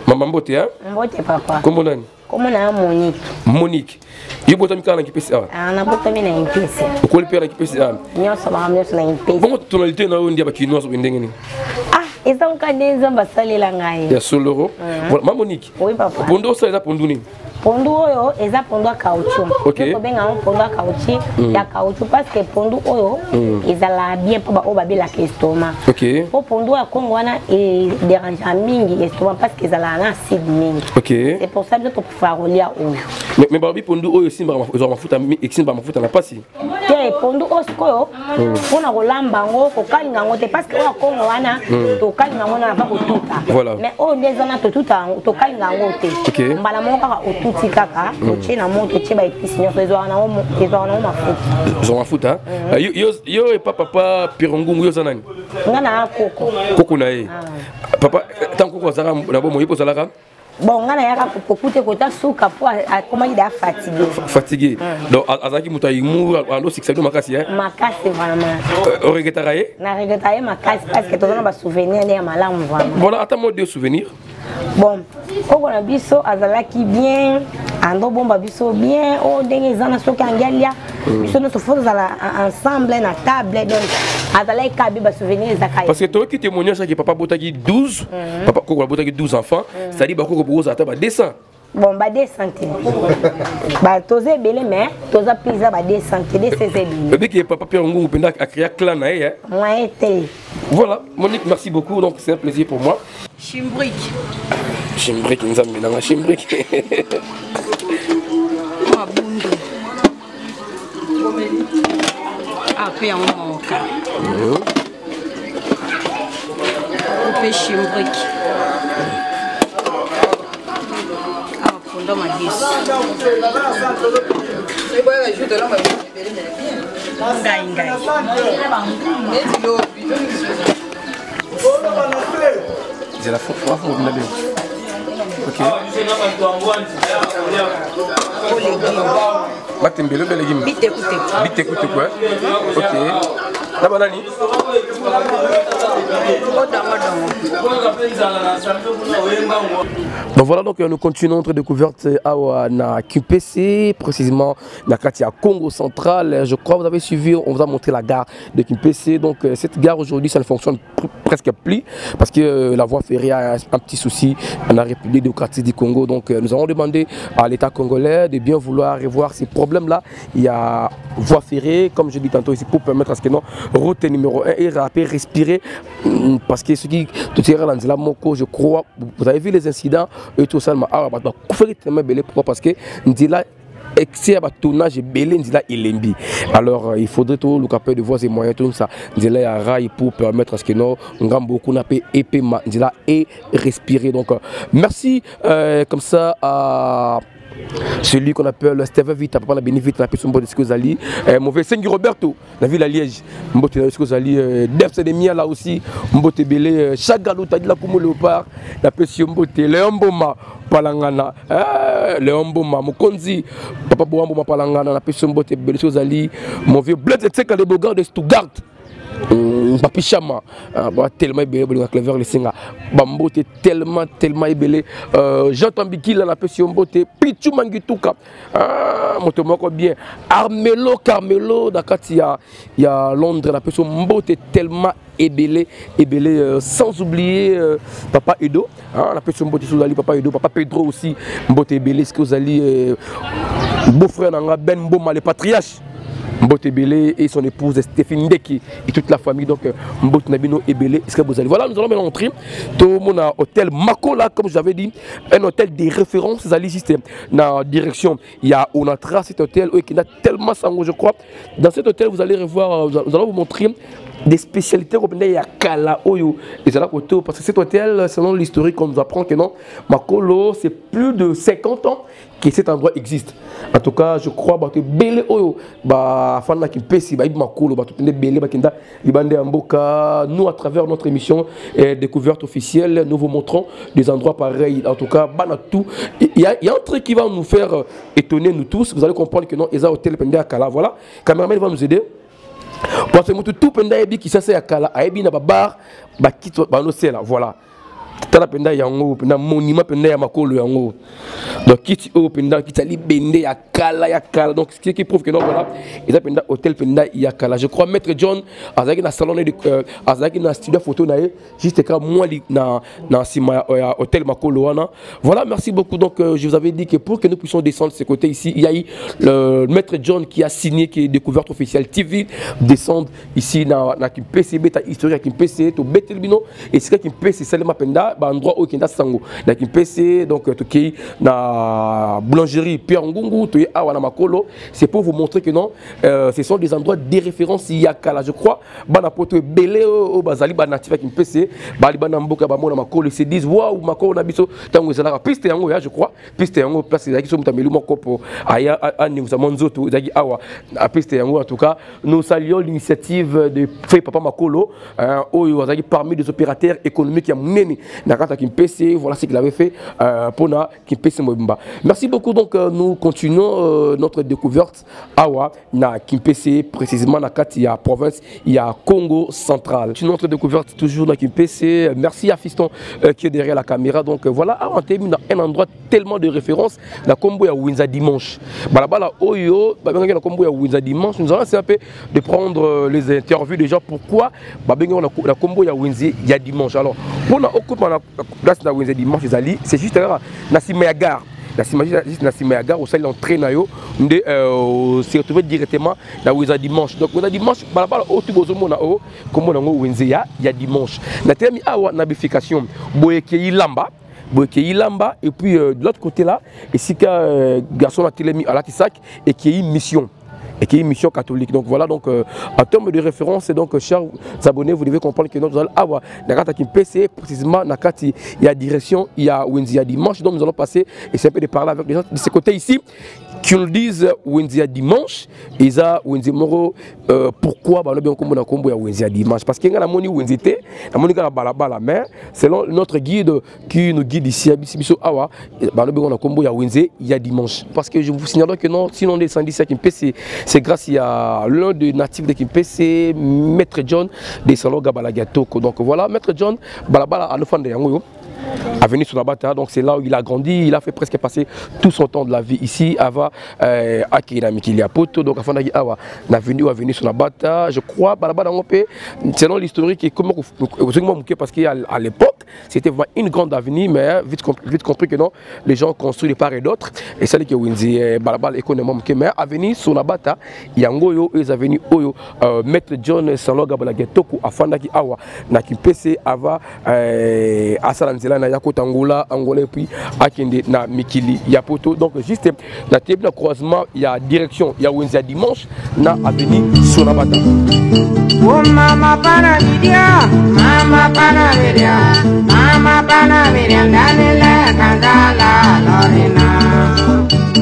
maman Mbote hein. Mbote papa. Comment on a? Comment on a Monique? Monique. Il y a un qui peut se faire. On a beaucoup de gens qui peuvent se faire. Pourquoi le père qui peut se faire? Nous sommes en train de se faire. Comment tonalité na on dit ba kinois ou ndengeni? Ils ont qu'à des hommes basali la ngaï. Il y a Soloro. Voilà, Monique. Oui papa. Pondo ça ils a pondu ni. Pondo oyo eza pondo a caoutchouc. OK. Ko benga pondo a caoutchouc, ya caoutchouc parce que pondo oyo ezala bien pour ba oba bela estomac. OK. Po pondo a Congo wana e dérange mingi estomac parce que ezala na acide mingi. OK. C'est pour ça que tu peux faire rolia oyo. Mais babi pondo oyo simba mafuta eximba mafuta na pasi. Te pondo osko pona rolamba ngo ko kalinga ngo te parce que o Congo wana to kalinga ngo na ba ko tuta. Voilà. Mais o ndezana to tuta to kalinga ngo te. OK. Mbala mo ka o kaka ochina moto chiba ipisi nyoso ezwana mafuta zo mafuta yo et papa Pierre Ngungu yo zanani ngana koko koko na ye papa tant koko zara na bomo yipo zalaka bon ngana yaka kokute kota suka po comment il est fatigué. Fatigué. Donc azaki mutayi mu ando siksa do makasi hein. Makasi vraiment. O regretaraye? Na regretaraye makasi parce que tozana ba souvenir ne malamu vraiment. Voilà, attends-moi deux souvenirs. Bon, koko na biso azalaki bien, ando bomba biso bien, o ndenge zana soki angalia. Biso no faut ensemble na table donc azalaki kabi ba souvenir zakaya. Parce que toi qui témoignage ça que papa botaki 12, papa koko botaki 12 enfants, ça dit ba koko bozo ata ba 200. Bon ba 200. Ba toze belé mais toza pizza ba 200, 216 belé. Le bec que papa Pierre Ngungu penda a créé clan na hein. Moi été. Voilà, Monique, merci beaucoup, donc c'est un plaisir pour moi. Chimbrique. Chimbrique, nous avons mis chimbrique. Mabundu. Après, on manque. Coupé chimbrique. Ah, fondant ma guise. Ngai. C'est la faute, vous l'avez. Ok. Matembele bel légume. Bite écoute quoi. Ok. La banane. Bon voilà donc nous continuons notre découverte à na Kimpese, précisément na Katia Congo central. Je crois que vous avez suivi, on vous a montré la gare de Kimpese. Donc cette gare aujourd'hui ça ne fonctionne presque plus parce que la voie ferrée a un petit souci en la République démocratique du Congo. Donc nous avons demandé à l'État congolais de bien vouloir revoir ces problèmes là. Il y a voie ferrée comme je dis tantôt ici pour permettre à ce que non route numéro 1 et rapper respirer parce que ce qui tout est dans la moko je crois vous avez vu les incidents et tout ça pourquoi parce que Ndila excès à tournage belé Ndila Ilembi. Alors il faudrait tout le capable de voir ces moyens tout ça Ndila rail pour permettre à ce que non ngambo kuna pe épée Ndila et respirer. Donc merci comme ça à celui qu'on appelle Steve Vita, papa la bénévite, la personne de Skozali, mauvais Sengi Roberto, la ville à Liège, Mbote de Skozali, Def c'est des miens là aussi, Mbote Belé, chaque galop t'as dit la Kumo Léopard, la personne Mbote, Léomboma, Palangana, Léomboma, Mokonzi, Papa Boamboma Palangana, la personne Mbote Belé Skozali, mon vieux Bled et Seka de Bogard de Stuttgart. Papichama tellement ébélé pour clever les singa bambote tellement ébélé j'entends bikila la pression bote pichu mangituka moto moko bien Carmelo dakati il y a Londres la pression bote tellement ébélé sans oublier papa Edo la pression bote sous Ali papa Edo papa Pedro aussi bote ébélé ce que vous allez beau-frère nanga Ben Mboma le patriarche Mbote Belé et son épouse Stéphanie Ndeki et toute la famille. Donc Mbote Nabino et Belé, est-ce que vous allez voilà, nous allons maintenant entrer dans mon hôtel Makola, comme je l'avais dit, un hôtel de référence. Vous allez juste dans la direction. Il y a Onatra, cet hôtel qui a tellement sango, je crois. Dans cet hôtel, vous allez revoir, nous allons vous montrer des spécialités européennes. Il y a Kala Oyo et c'est là parce que cet hôtel, selon l'historique, on nous apprend que non, Makolo, c'est plus de 50 ans que cet endroit existe. En tout cas, je crois que Belé Oyo, Fana Kimpesi, Makolo, Belé, Libande Amboka, nous à travers notre émission Découverte officielle, nous vous montrons des endroits pareils. En tout cas, Banatou, il y a un truc qui va nous faire étonner nous tous. Vous allez comprendre que non, ils ont hôtel Pendé à Kala. Voilà, le caméraman va nous aider. Parce que tout Penda Ebi qui s'est à Kala, Ebi na bar, Bakito, Banosela, voilà. Tala Penda Yango, Penda Monima Penda Yamakolo Yango. Donc, qui est Penda, qui s'allie Bende Yakala, donc ce qui prouve que non, voilà, ils ont Penda Hôtel Penda Yakala. Je crois, Maître John, Azaki na salon de Azaki na studio photo, juste quand moi, na Sima Hôtel Makolo. Voilà, merci beaucoup. Donc, je vous avais dit que pour que nous puissions descendre de ce côté ici, il y a eu le Maître John qui a signé, qui est Découverte officielle TV, descendre ici dans Kimpese, Beta historique Kimpese, to Betelbino, et c'est Kimpese, Salema Penda. Endroit où il y a sango na Kimpese donc tout qui na boulangerie Pierre Ngungu to awana makolo c'est pour vous montrer que non ce sont des endroits de référence yakala je crois bana poto belé au bazali bana natif Kimpese bali bana mboka ba mona makolo se disent waouh makolo na biso tango ezala piste yango ya je crois piste yango place ezaki so mutameli moko po aya ani vous amonzoto ezaki awa a piste yango en tout cas nous saluons l'initiative de Frère Papa Makolo oyo azaki parmi des opérateurs économiques ya munene Nakata Kimpese, voilà ce qu'il avait fait pour na Kimpese Mobimba. Merci beaucoup. Donc nous continuons notre découverte Awa na Kimpese, précisément na Katia province, il y a Congo central. Notre découverte toujours na Kimpese. Merci à Fiston qui est derrière la caméra. Donc voilà, on termine un endroit tellement de référence, la combo ya Winza dimanche. Balabala Oyo, la combo ya Winza dimanche. Nous allons essayer un peu de prendre les interviews des gens. Pourquoi la combo ya Winza ya dimanche. Alors pour na occuper la place na Winza dimanche, c'est juste là, na Simayagar. La Simayagar au sein l'entrée nayo, on s'est retrouvé directement dans Winza dimanche. Donc Winza dimanche, balabala au tout bozo mona o, comme on a Winza ya dimanche. Na termi awa nabification, boyeke lamba. Lamba, et puis de l'autre côté là, et si garçon a télémis à la Tissac et qui est une mission. Et qui est une mission catholique. Donc voilà, donc en termes de référence, donc chers abonnés, vous devez comprendre que notre Awa, Nakata Kimpese, précisément Nakati, il y a direction, il y a Wenzia dimanche, donc nous allons passer et c'est un peu de parler avec les gens de ce côté ici qui nous disent Wenzia dimanche, et ça Wenzia Moro, pourquoi bah bien comme on a combo à Wenzia dimanche, parce qu'il y a la moni Wenzité, la moni la balabala, mais selon notre guide qui nous guide ici à Bissibiso Awa, bah bien on a combo à Wenzia il y a dimanche, parce que je vous signale que non, sinon les 110 à Kimpese, c'est grâce à l'un des natifs de Kimpese, Maître John de Salon Gabalagatoco. Donc voilà, Maître John, balabala à l'enfant de Yangoyo. A venu sur la bataille, donc c'est là où il a grandi, il a fait presque passer tout son temps de la vie ici, avant Akira Mikilia Poto, donc avant a venu sur la bataille, je crois, selon l'historique, et comment parce qu'à l'époque, c'était vraiment une grande avenue, mais vite compris que non, les gens construisent de part et d'autre, et ça dit que Winzi, Balabal économiquement, mais avenue sur la bataille, il y a Ngoyo, et les avenues Oyo, Maître John, Salon Gabalagetoku, Afandaki Awa, Naki PC, Ava, Asalanzela, na Yako Tangola, Angola, et puis Akende, na Mikili, Yapoto. Donc, juste la table de croisement, il y a direction, il y a Winzi dimanche, na avenue sur la bataille. Oh mama pana vidia, mama pana vidia, mama pana vidia, danile kandala lorena.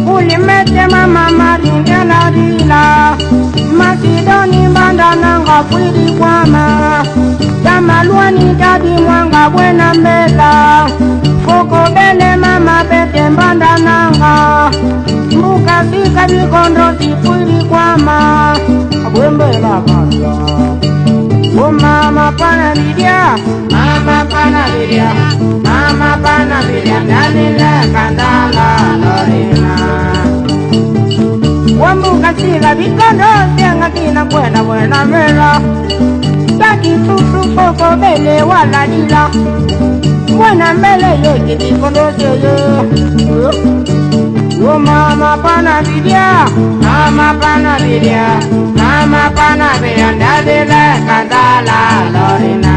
Ulimete mama maringa la dila, Masidoni bandana ngafwidi kwama, Tamalwani dadi mwanga buena mbela, Foko bele mama bete bandana nga, Muka sika bikondo sifwidi kwama, Abwembela kanda. Oh mama pana vidia, mama pana vidia, mama pana vidia, danile kandala lorena. Wambuka sila bikondo sianga kina buena mela, Taki susu foko bele wala dila, Buena mele yeki bikondo siyo. Oh mama pana vidia, mama pana vidia, mama pana vidia, dadile kandala lorena.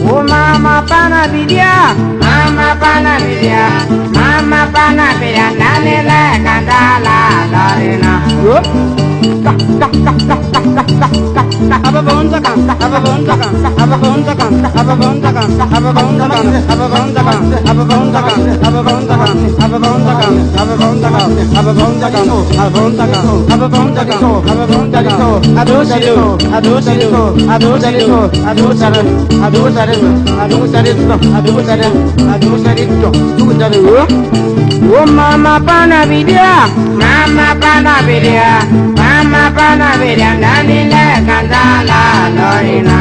Oh mama pana vidia, mama pana vidia, mama pana vidia, dadile kandala lorena. Oh mama pana vidia, mama pana vidia, mama pana vidia, danile kandala lorena.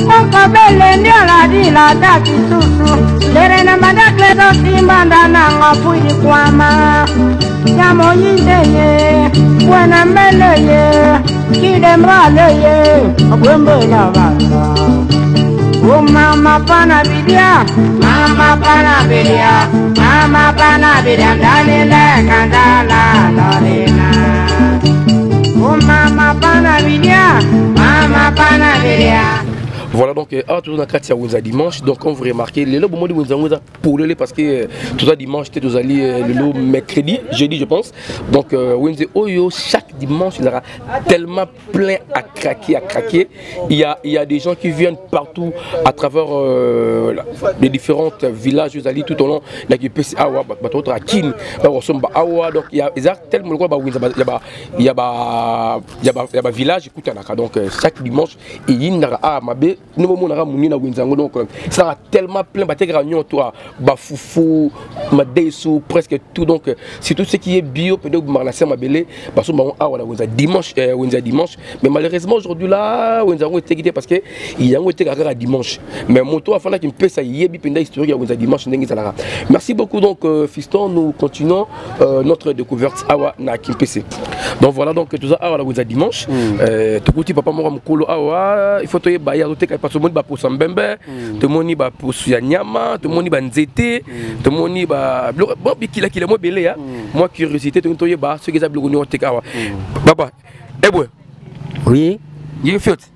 Moko bele nyola dila dati susu, lerena madakle do simbanda nanga fuji kwama. Yamo yindeye, buena meleye, kidemraleye, abwembe la bata. Oh mama pana vidia, mama pana vidia, mama pana vidia, danile kandala lorena. Oh mama pana vidia, mama pana vidia. Voilà donc toujours dans Katia Winza dimanche. Donc comme vous remarquez, le moment de Winza pour le parce que tout ça dimanche c'était tous allés le mercredi, jeudi je pense. Donc Winza Oyo chaque dimanche il aura tellement plein à craquer. Il y a des gens qui viennent partout à travers les différents villages vous allez tout au long là qui peut Awa d'autres à Kin, Awa donc il y a tellement quoi Winza il y a village écoute donc chaque dimanche il y a Mabe nous mon ara muni na Wenzango donc ça a tellement plein bateau réunion toi ba foufou ma deiso presque tout donc c'est tout ce qui est bio peut-être marlasser ma belé parce que bon ah voilà dimanche mais malheureusement aujourd'hui là Wenzango était quitté parce que il y a un été à dimanche mais mon tour afin qu'il me ça yebi penda historique Wenza dimanche ndenge ça. Merci beaucoup donc fiston, nous continuons notre découverte awa na Kimpese. Donc voilà donc tout ça awa la Wenza dimanche tout petit papa mora mukolo awa il faut toye ba ya rote parce que moni ba posa mbembe to moni ba posu ya nyama to moni ba nzete to moni ba bon bikila kila mo belé ya moi curiosité to toye ba ce que ça blogo ni oteka awa papa ebwe oui il fait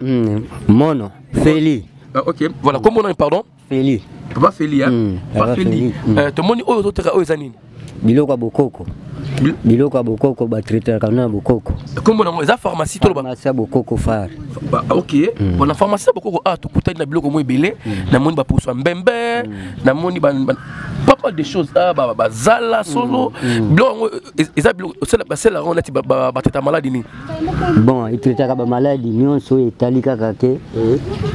mono Feli ok voilà comment on pardon Feli papa Feli hein papa Feli to moni oyo oteka oyo zanini biloko bokoko biloko bokoko ba traiter kana bokoko comment on eza pharmacie to ba pharmacie bokoko far ok on a pharmacie bokoko ah to kutani na biloko mo ebele na moni ba poso mbembe na moni ba pas mal de choses ah ba zala solo biloko eza biloko c'est on lati ba teta maladie ni bon il traiter ba maladie nyonso etali kaka ke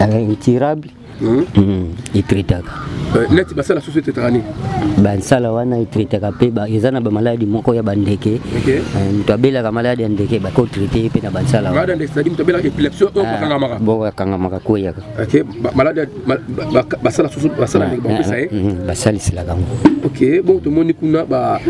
incurable il traiter net ba la société trani ban sala wana il traiter pe ba ezana ba maladie moko ya bandeke mtabela ka maladie ndeke ba ko traiter pe na ban sala wana ndeke c'est mtabela épilepsie on kanga maka bon kanga maka ko ya ok maladie ba sala société ba sala ndeke ba ça ba sala sila kango ok bon tout monde kuna ba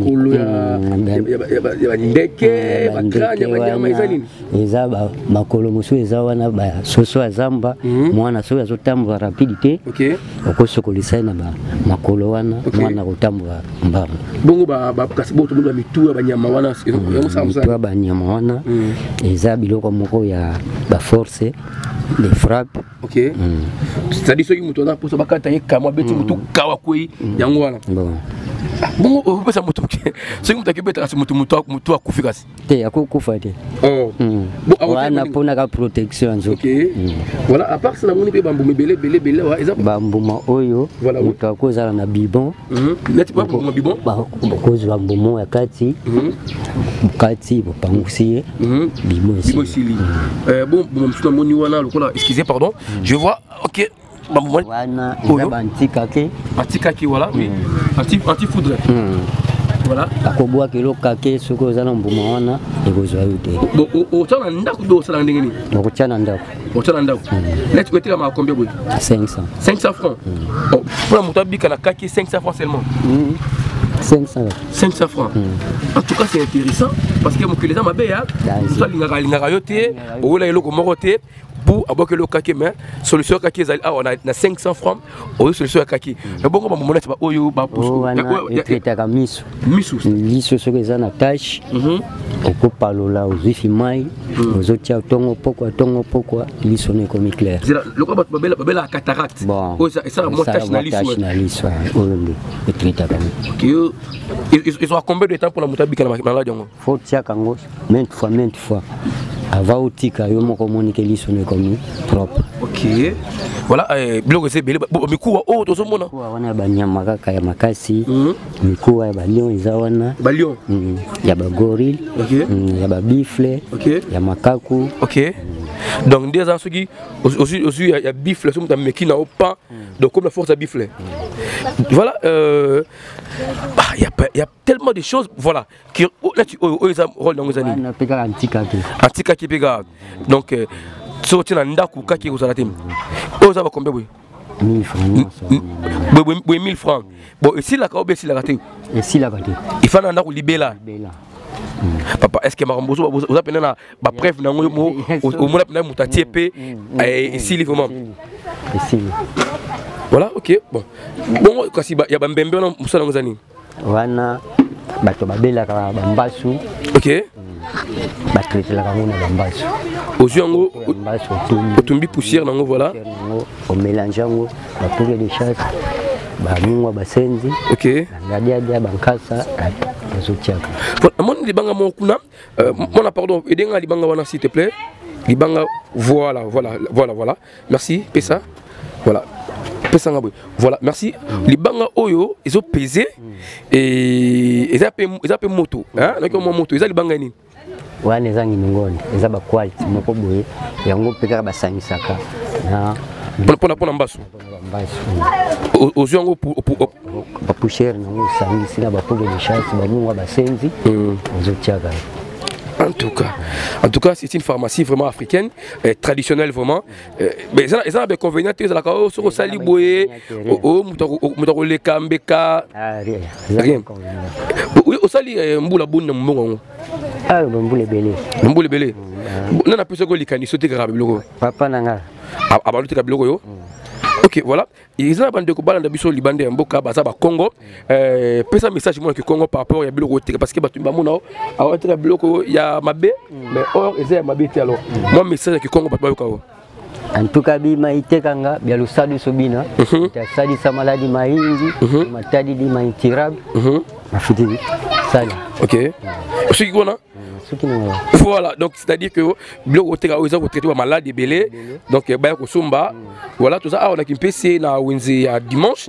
kolo ya ndeke ba kranya ba nyama ezalini eza ba makolo musu eza wana ba soso azamba mwana so azotambwa rapidité ok okosokolisa na ba makolo wana mwana kotambwa mbamba bongo ba kasi bo tout mitu ba nyama wana yango ça ba nyama wana eza biloko moko ya ba force de frappe ok c'est-à-dire ceux qui mutona pour ça bakata yekamwa betu mutu kawa koi yango wana bon on peut ça mutu ceux qui mutaki beta kasi mutu akufika te akukufa te oh bon wana pona ka protection nzo ok voilà à part ça na moni pe bambuma belé wa exemple bambuma oyo mutu akozala na bibon net pas bambuma bibon ba kozwa bambuma ya kati kati bopangusie bibon sili bon msuna moni wana lokola excusez pardon je vois ok wana eza antikake voilà oui anti-foudre voilà akobwa kilo kake soko ozana mbuma wana ekozwa yote bon otana ndako do sala ndenge ni okutana ndako net côté la ma combien boy 500 francs oh pour monter bika na kake 500 francs seulement 500 francs en tout cas c'est intéressant parce que mon que les gens mabé ça linga yote ou la eloko morote pour aboke le kake mais solution kake ezali on a 500 francs ou solution kake mais bon comme monete ba oyo ba poso ya traiter ka miso soko eza na tâche okopalola ozifi mai ozotia tongo pokwa liso ne comme clair le quoi babela cataracte oh ça la montage na liso oyo le traiter ka ok ils ont combien de temps pour la motabika na malade yango faut tia kango maintes fois avant utika yo moko monike liso ne comme propre ok voilà biloko c'est belé mikuwa oh to somona wana ba nyama kaka ya makasi mikuwa ya ba lion eza wana ba lion ya ba gorille ya ba bifle ya makaku ok donc des gens qui aussi il y a bifle sur ta meki na au pain donc comme la force à bifle voilà il y a tellement de choses voilà qui là tu ils ont rôle dans les années antika qui pega donc so tu na ndaku kaki ko salatem o za ba combien boy 1000 francs 1000 francs bon ici la ka obesi la raté ici la raté il faut na ndaku libela papa est-ce que marambozo vous appelez na ba preuve na ngo au mona na mutati pe ici vraiment ici voilà ok bon kasi ya ba mbembe na musala ngozani wana bato babela ka bambasu ok batraitela kango na bambasu ozwi yango otumbi poussière nango voilà omélange yango bapoulet de chasse bamungwa basenzi ok ngadiadia bankasa azotiaka moni libanga mo kuna mona pardon edenga libanga wana s'il te plaît libanga voilà merci pesa voilà voilà merci libanga oyo ils ont pesé et ils ont moto hein donc moto ils ont libanga nini wana ezangi ningoni eza ba quality moko boye yango peka basangisaka na pona mbasu oziango ba poussière nango sangisi na ba pogo de chasse ba munga basenzi ozotiaka. En tout cas, c'est une pharmacie vraiment africaine, traditionnelle vraiment. Mais ils ont des inconvénients, ils ont la cause sur sali boye, le kambeka. Rien. Au sali mboula bonne mbongo. Ah, mboule belé. Mboule belé. Non, on a plus que les canis sauter grave bloco. Papa nanga. Abaluti kabloco yo. Ok, voilà. Ils ont des combats dans le Liban, en Boka, Bazaba, Congo. Pesa message moi que Congo par rapport à Bloco, parce que Batumba Mouna, à Bloco, il y a Mabé, mais or, ils ont Mabé alors. Moi, message que Congo, Papa Yoko. En tout cas, Bimaïte Kanga, bien le sadi Sobina, sadi sa maladie maïndi, matadi di maïtirab, ma fille, sali. Ok. Ce qui est voilà, donc c'est-à-dire que Bloco a traité malade et belé, donc Bayako Sumba, voilà tout ça. On a qu'un PC na Wednesday à dimanche,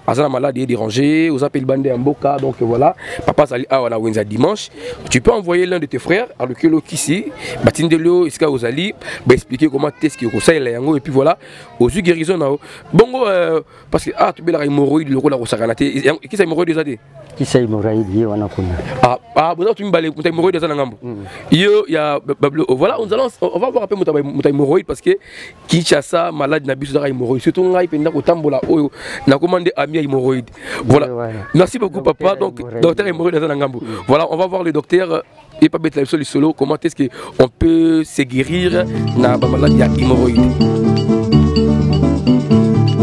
Azana malade et dérangé, vous appelez bandé en Boka, donc voilà, papa Sali on a Wednesday à dimanche. Tu peux envoyer l'un de tes frères à l'Okelo Kissi, Batindelo, Iska Ozali, expliquer comment test qui conseille les yango et puis voilà, aux yeux guérison nao. Bongo parce que tu peux la hémorroïde le rôle à Rosaganate, qui c'est hémorroïde des années? Qui c'est hémorroïde lié on a connu. Vous avez une hémorroïde des années. Il y a voilà, on va voir un peu mon hémorroïde parce que Kinshasa malade n'a besoin d'hémorroïde. Surtout on a pendant Otambola on a commandé ami hémorroïde. Voilà. Merci beaucoup papa. Donc docteur hémorroïde dans Ngambo. Voilà, on va voir le docteur et pas bête la solo comment est-ce que on peut se guérir na maladie hémorroïde.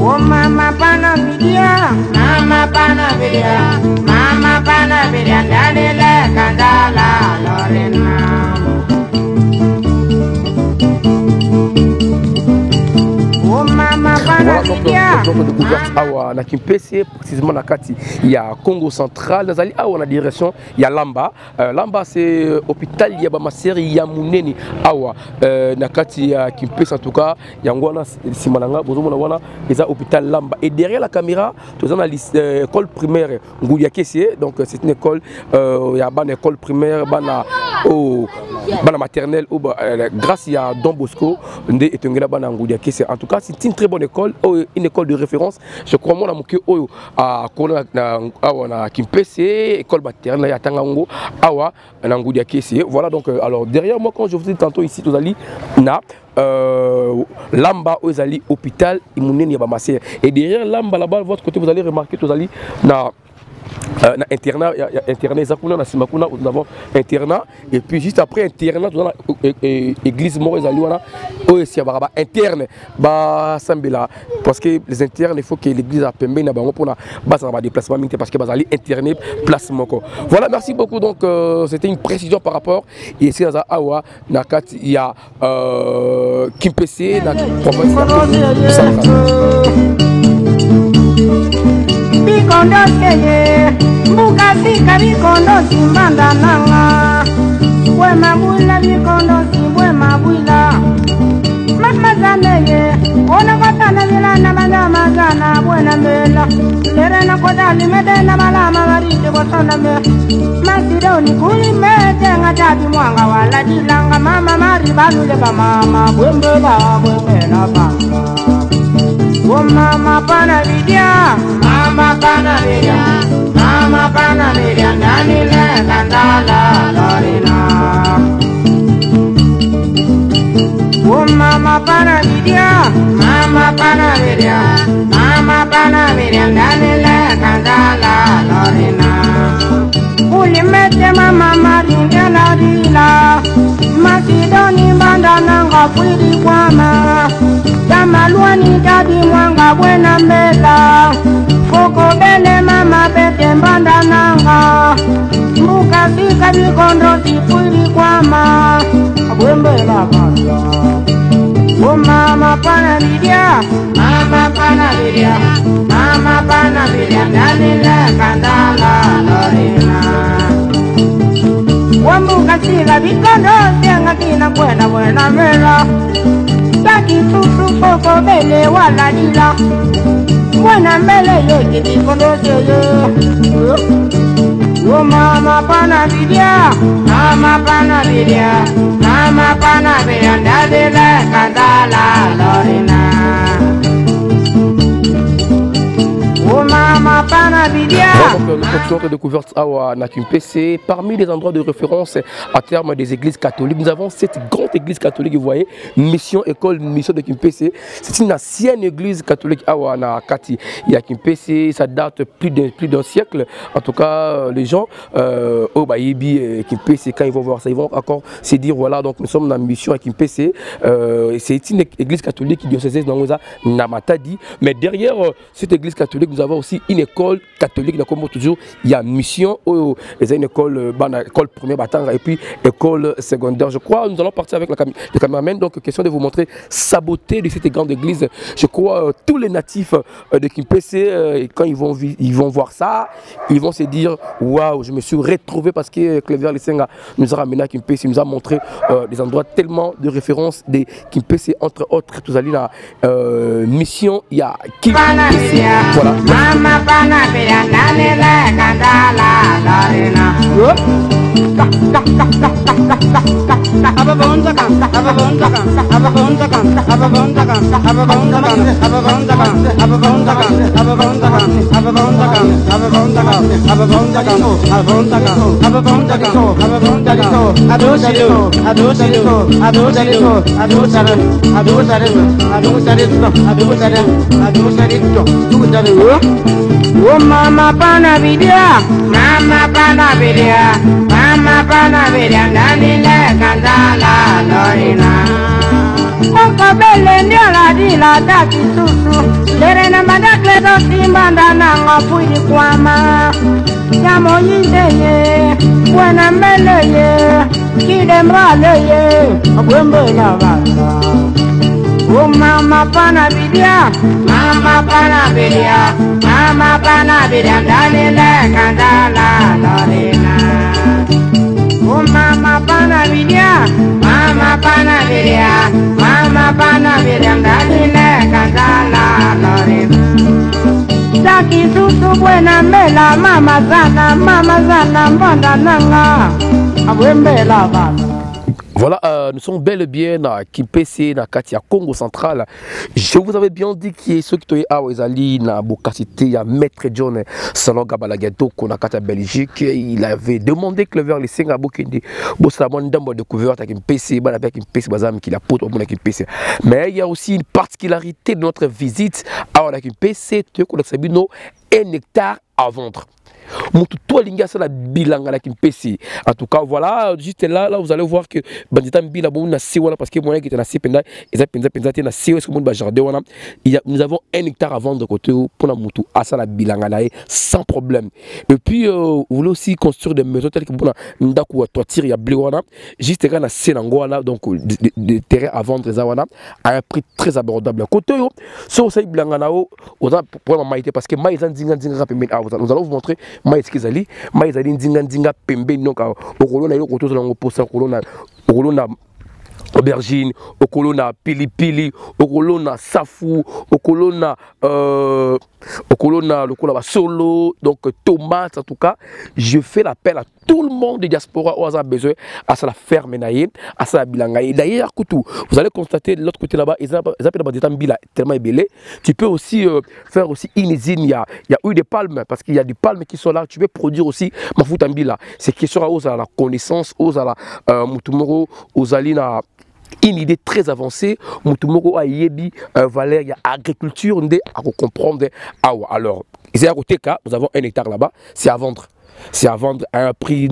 Oh mama pana vidia, mama pana vidia, ndani le kandala lorena. Voilà donc de découverte awa na Kimpese précisément na kati il y a Congo central nazali awa na direction il y a Lamba Lamba c'est hôpital ya ba maseri ya munene awa na kati ya Kimpese en tout cas yango na simananga bozomona wana eza hôpital Lamba et derrière la caméra tous na école primaire Ngoudia Kessié donc c'est une école ya ban école primaire bana maternelle ou grâce à Don Bosco nde etongela bana Ngoudia Kessié en tout cas c'est une très bonne école, une école de référence. Je crois moi à na Kimpese, école maternelle à Tangango, awa na Ngoudia Kessié. Voilà donc alors derrière moi quand je vous dis tantôt ici vous allez na Lamba Ozali hôpital Imuneni Yabamaser et derrière Lamba là-bas de votre côté vous allez remarquer vous allez na internat, nous avons internat et puis juste après internat nous avons église Maurice Aliwana interne parce que les internes il faut que l'église a permis pour un déplacement parce que bazali interné place moko. Voilà, merci beaucoup. Donc c'était une précision par rapport et ici à Awa Nakat il y a Kimpese na Bikondo seye, mukasika bikondo simbanda nanga. Bwe mabula bikondo simbwe mabula. Mama zaneye, ona katana vilana malama zana buena mela. Lere na kodali medena malama warite kotona me. Masidoni kuli mete ngatabi mwanga wala dilanga mama mari balule ba mama bwembela banga. Oh mama pana vidia, mama pana vidia, ndani le kandala lorina. Oh mama pana vidia, ndani le kandala lorina. Ulimete mama maringa na dila, Masidoni banda nanga fwidi kwama. Tamalwani dadi mwanga buena mela. Foko bele mama bete mbanda nanga. Muka sika bikondo sifuri kwama. Abwembela kasa. Oh mama pana vidia, ndani le kandala lorina. Wambuka sika bikondo sianga kina buena mela. Taki tutu foko bele wala dila. Buena mele ye kiti kondo seye. Oh mama pana vidia, mama pana vidia, mama pana vidia, dadela kadala lorina. Oh mama pana vidia. Donc, nous continuons de découverte à Nakimpese. Parmi les endroits de référence à terme des églises catholiques, nous avons cette grande église catholique, vous voyez, mission école, mission de Kimpese. C'est une ancienne église catholique à Nakati. Il y a Kimpese, ça date plus d'un siècle. En tout cas, les gens au Baïbi, Kimpese, quand ils vont voir ça, ils vont encore se dire voilà, donc nous sommes dans la mission à Kimpese. C'est une église catholique diocésaine dans Namatadi. Mais derrière cette église catholique, nous avons aussi une école catholique. Comme toujours, il y a mission, il y a une école première batanga et puis école secondaire. Je crois nous allons partir avec le cameraman. Donc, question de vous montrer sa beauté de cette grande église. Je crois tous les natifs de Kimpese, quand ils vont voir ça, ils vont se dire waouh, je me suis retrouvé parce que Cléver Lisenga nous a ramené à Kimpese, il nous a montré des endroits tellement de référence de Kimpese, entre autres. Tout à l'heure, mission, il y a Kimpese. Voilà. Oh mama pana vidia, mama pana vidia, mama pana vidia, danile kandala lorina. Oko bele ndiola dila taki susu, lere na madakle do simbanda na ngapuidi kwama. Yamo yindeye, buena meleye, kidemraleye, abwembe la banda. Oh mama pana vidia, mama pana vidia, mama pana vidia, danile kandala lorina. Oh mama pana vidia, mama pana vidia, mama pana vidia, danile kandala lorina. Taki susu buena mela, mama zana mbonda nanga, abwembe la banda. Voilà, nous sommes bel et bien à Kimpese, na Katia, Congo central. Je vous avais bien dit qui est ceux qui étaient à Wezali, na Bokasité, il y a Maître John Salonga Balagato, qu'on a Katia Belgique. Il avait demandé que le verre les Senga Bokende, Bossamon d'Ambo découverte à Kimpese, avec Kimpese, Bazam, qui la pote au monde à Kimpese. Mais il y a aussi une particularité de notre visite à Kimpese, tu connais un hectare à vendre. Mututo linga ça la bilanga la Kimpese. En tout cas voilà, juste là vous allez voir que bandita mbila bon na siwala parce que moi qui était na sipenda eza penza te na siwa est-ce que mon jardin wana nous avons 1 hectare à vendre côté pour la mutu à ça la bilanga là sans problème. Et puis vous voulez aussi construire des maisons telles que pour ndaku toiture ya blé wana juste là na senango là donc des terrains à vendre za wana à un prix très abordable. Côté yo so ça bilanga na o oza pour maïté parce que maïza ndinga pembeni nous allons vous montrer maïs kizali maïzali ndinga pembeni donc okolona yo kotoza lango posa okolona aubergine, okolona pilipili, okolona safu, okolona lokola solo, donc tomates en tout cas. Je fais l'appel à tout le monde de diaspora où a besoin à ça la ferme naïe, à ça la bilangaïe. D'ailleurs, vous allez constater de l'autre côté là-bas, ils appellent des tambila tellement ébélé. Tu peux aussi faire aussi une usine, il y a eu des palmes parce qu'il y a des palmes qui sont là. Tu peux produire aussi ma foutambila. C'est qui sera aux à la connaissance, aux à la mutumoro, aux alina. Une idée très avancée, Mutumoro a yebi valeur, il y a agriculture, on à comprendre. Alors, nous avons 1 hectare là-bas, c'est à vendre. C'est à vendre à un prix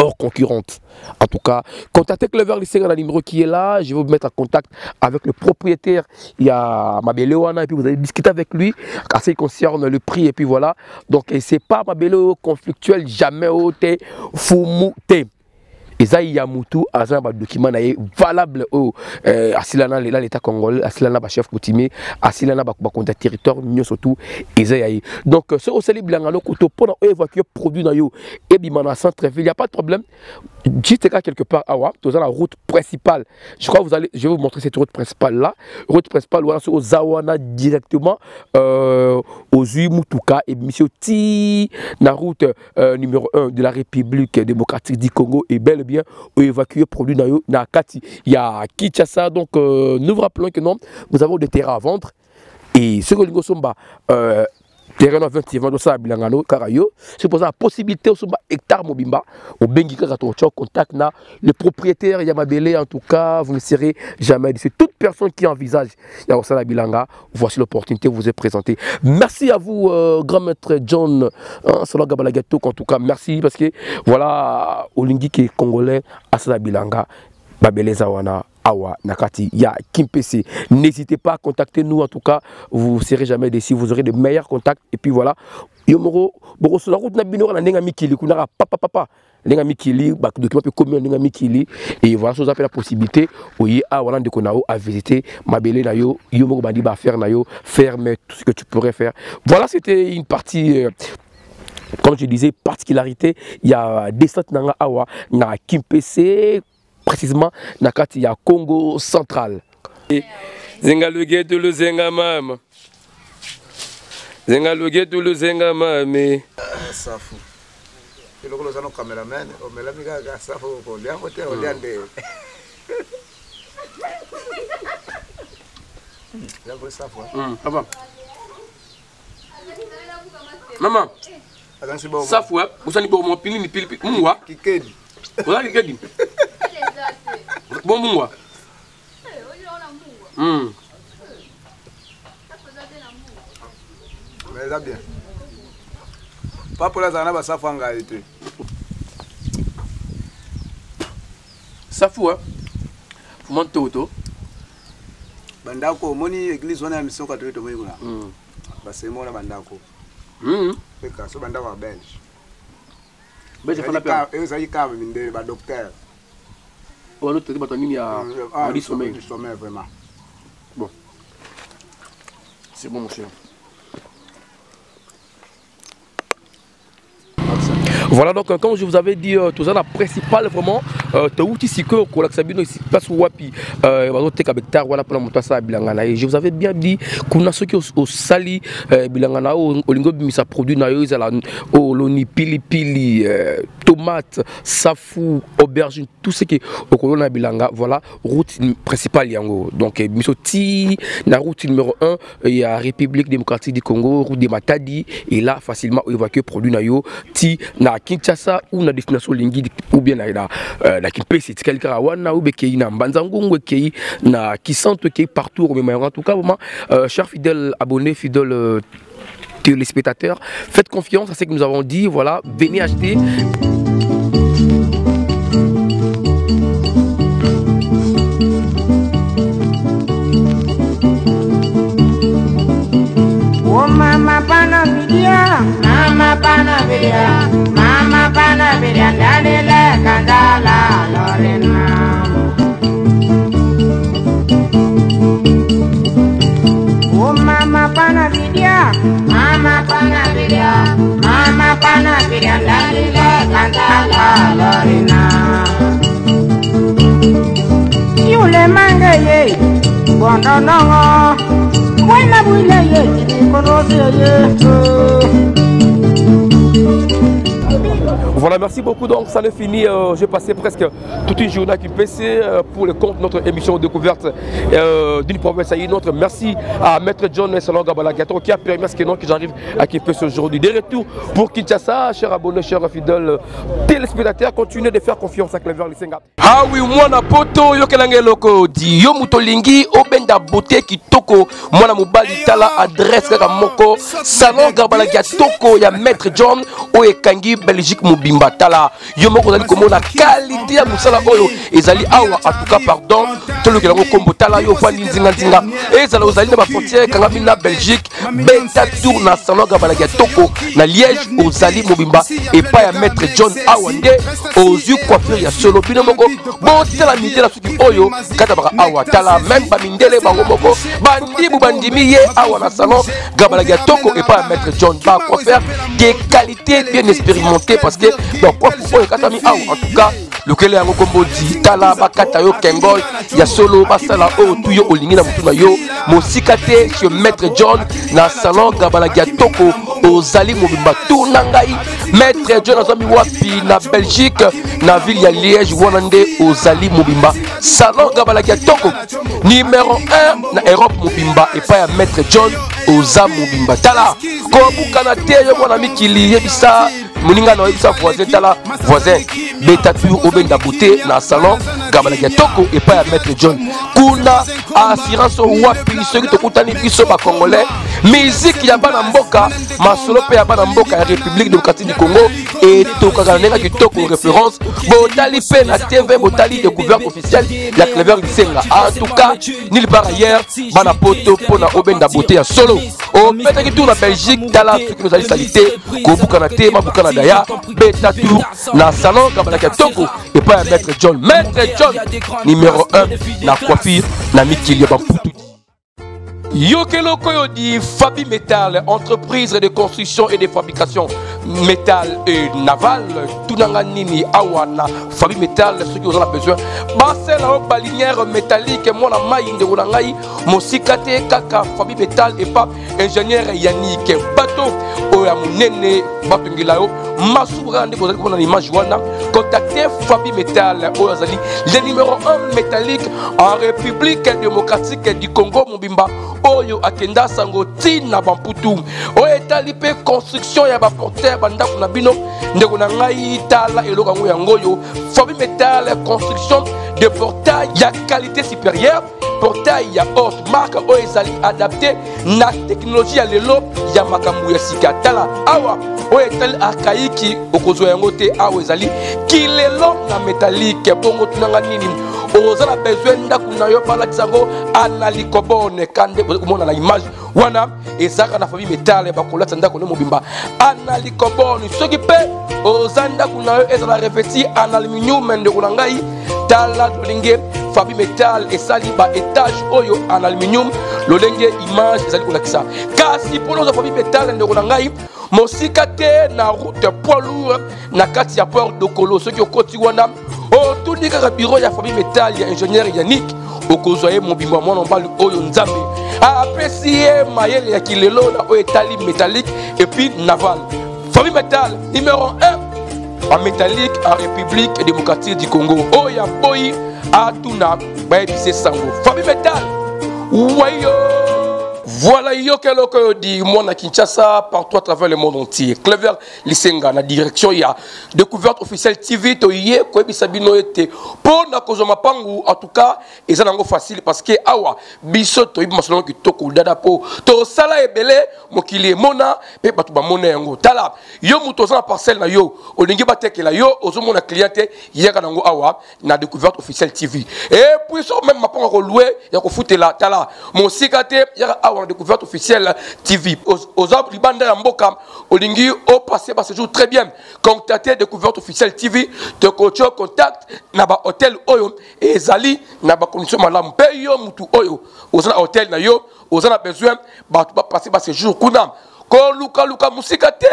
hors concurrente. En tout cas, contactez Cléver Lisenga, le numéro qui est là. Je vais vous mettre en contact avec le propriétaire. Il y a Mabele Wana, et puis vous allez discuter avec lui à ce qui concerne le prix. Et puis voilà. Donc, c'est pas Mabele conflictuel, jamais au thé, foumou thé. eza ya mutu aza ba document na valable au asilana l'état congolais asilana ba chef coutumier asilana ba compte territoire nyo surtout eza ya donc ce au sali bilanga no koto pour évacuer produit na yo et bimana centre ville, il y a pas de problème. Juste quelque part awa, tu as la route principale. Je crois que je vais vous montrer cette route principale là. Route principale voilà au Zawana directement aux Mutuka et monsieur Ti la route numéro 1 de la République démocratique du Congo est bel et bien évacuer produit na Kati. Il y a Kinshasa donc nous vous rappelons que non, nous avons des terrains à vendre et ce que nous sommes terrain 20 de ça bilangano karayo c'est pour ça la possibilité au hectare mobimba au bengi ka to contact na le propriétaire Yamabele en tout cas vous ne serez jamais c'est toute personne qui envisage ya osala bilanga voici l'opportunité vous est présentée. Merci à vous grand maître John Sologa Balagato en tout cas merci parce que voilà olingi qui est congolais asala bilanga Babele Zawana Awa Nakati ya Kimpese. N'hésitez pas à contacter nous en tout cas, vous ne serez jamais déçus, vous aurez de meilleurs contacts et puis voilà. Yomoro boro sur la route na binora na nenga mikili kunara papa nenga mikili ba document peut commun nenga mikili et voilà ça appelle la possibilité oyi a wala ndeko nao à visiter Mabele na yo yomoro bandi ba faire na yo ferme tout ce que tu pourrais faire. Voilà, c'était une partie comme je disais particularité, il y a descente nanga awa na Kimpese précisément nakati ya Congo central. Zenga le ghetto le zenga mama. Zenga le ghetto le zenga mama. Safu. Le kolo zano cameraman, o melami ga safu ko liango te o liande. La bo safu. Papa. Maman. Safu, usani bo mo pili ni pili mwa. Kikedi. Wala kikedi. Bon moi. Mais ça bien. Pas pour la zana ba safu anga été. Safu faut monter auto. Bandako moni église wana mission ka to moi kuna. Ba c'est moi na bandako. Peka so bandako ba belge. Belge fa na pa. Eza yika minde ba docteur. On a tout nini à du sommeil. Du sommeil vraiment. Bon. C'est bon mon cher. Voilà donc comme je vous avais dit tout ça la principale vraiment Taouti Siko Kolaksabino ici place Wapi bazoteka hectare voilà pour monter ça bilangana et je vous avais bien dit kuna soki au sali bilangana olingo bimisa produit na yo ezala oloni pilipili tomate safu aubergine tout ce qui au kolona bilanga voilà route principale yango donc misoti na route numéro 1 il y a République démocratique du Congo route de Matadi et là facilement évacuer produit na yo ti na Kinshasa ou na destination lingi ou bien na Kimpese tikali wana ou bekei na Mbanzangungu kei na Kisanto kei partout mais en tout cas vraiment chers fidèles abonnés fidèles téléspectateurs faites confiance à ce que nous avons dit voilà venez acheter. Mama pana vidia ndadele kandala lorena. Oh mama pana vidia ndadele kandala lorena. Yule mangeye bondo nongo wena bwile ye konoze ye. Voilà, merci beaucoup. Donc, ça n'est fini. J'ai passé presque toute une journée à Kimpese pour le compte de notre émission découverte d'une province à une autre. Merci à Maître John Sologa Balagato qui a permis à ce que j'arrive à Kimpese aujourd'hui. De retour pour Kinshasa, chers abonnés, chers fidèles téléspectateurs, continuez de faire confiance à Clever Lisenga. Ah oui, moi na poto yo kelange loko di yo mutolingi obenda beauté kitoko moi na mobali tala adresse kaka moko salon Balagato ya Maître John o ekangi Belgique Belgique mobimba tala yo moko zali komona qualité ya musala oyo ezali awa en tout cas pardon to le kelongo kombo tala yo fandi nzinga nzinga ezala ozali na ba frontière kanga bina Belgique beta tour na salon gabalaki toko na Liège ozali mobimba et pas ya maître John Awande ozu coiffure ya solo bino moko bon tala mindela suki oyo kata baka awa tala même ba mindele bango moko bandi bu bandimi ye awa na salon gabalaki toko et pas ya maître John ba coiffeur de qualité bien expérimenté parce que donc quoi pour katami awa en tout cas le kele yango kombo di tala bakata yo kengol ya solo basala o tuyo olingi na mutuna yo mosikate chez maître John na salon gabalaki toko ozali mobimba tourna ngai maître John azami wapi na Belgique na ville ya Liège wanande ozali mobimba salon gabalaki toko numéro 1 na Europe mobimba et pas ya maître John oza mobimba tala ko bukana te yo mwana mikili yebisa moninga na yebisa voisin tala voisin beta tu obenda beauté na salon gabalaki toko et pas ya maître John kuna assurance wapi ceux qui te kutani biso ba congolais musique ya bana mboka masolo pe ya bana mboka ya République démocratique du Congo et tokaka nenga kitoko référence botali pe na TV botali découverte officielle ya Clever Lisenga en tout cas nulle part ailleurs bana poto pona obenda beauté ya solo o peta ki tour na Belgique tala ceux qui nous allent saliter ko bukana te ma bukana daya beta tour na salon gabalaki toko et pas ya maître John numéro 1 na coiffure na mikili ya bamputu Yokelo Koyodi, Fabi Metal, entreprise de construction et de fabrication métal et naval, Tunanganini, Awana, Fabi Metal, ceux qui ont besoin. Basel la balinière métallique, mon amaï de Roulangaï, Mosikate, Kaka, Fabi Metal et pas ingénieur Yannick, bateau, Oyamunene, Batungilao, Masoubrande, vous avez une image, contactez Fabi Metal, Oyazali, le numéro 1 métallique en République démocratique du Congo, Mobimba. Oyo akenda sango tina bamputu oyo etali pe construction ya baporteur bandako na bino ndeko na ngai tala eloko yango yango yo Fabi Metal construction de portail ya qualité supérieure portail ya haute marque oyo ezali adapté na technologie ya lelo ya makambo ya sika tala awa oyo etali archaïque okozwa yango te awa ezali kilelo na métallique bongo tunanga nini ozala besoin ndako na yo balakisa ngo analikobone kande komona na image wana ezaka na Fabi Metal bakolata ndako na mobimba analikobone soki pe oza ndako na yo ezala revêti en aluminium ndeko na ngai tala lolenge Fabi Metal esali ba étage oyo en aluminium lolenge image ezali kolakisa kasi polo za Fabi Metal ndeko na ngai mosika te na route poids lourd na kati ya port dokolo soki okoti wana o tunika ka bureau ya Fabi Metal ya ingénieur Yannick okozwaye mobimba mwana mbali oyo nzambe apprécier mayele ya kilelo na oyo etali métallique et puis naval Fabi Metal numéro 1 en métallique en République démocratique du Congo oya boy atuna bayebise sango Fabi Metal wayo. Voilà Yokelo Koyodi, moi à Kinshasa, partout à travers le monde entier. Clever Lisenga, la direction, il y a découverte officielle TV, Toye, Koyebi Sabino était. Pour na kozoma pangu, en tout cas, et ça n'est facile parce que awa, biso Toyebi Masolon qui toku dada po, to sala ebele, mokili mona, pe batu ba mona yango. Tala, yo mutoza na parcelle na yo, olingi bateke la yo, ozo mona cliente, yaka nango awa, na découverte officielle TV. Et puis ça même ma pangu ko loué, yako foute la, tala, mon sikate, yaka awa découverte officielle TV. Aux hommes libanda ya mboka olingi au passé ce jour très bien. Contacter découverte officielle TV, te coach contact na ba hôtel oyo et ezali na ba condition malamu pe yo mutu oyo ozana hôtel na yo ozana besoin ba passer ce jour kuna ko luka musika te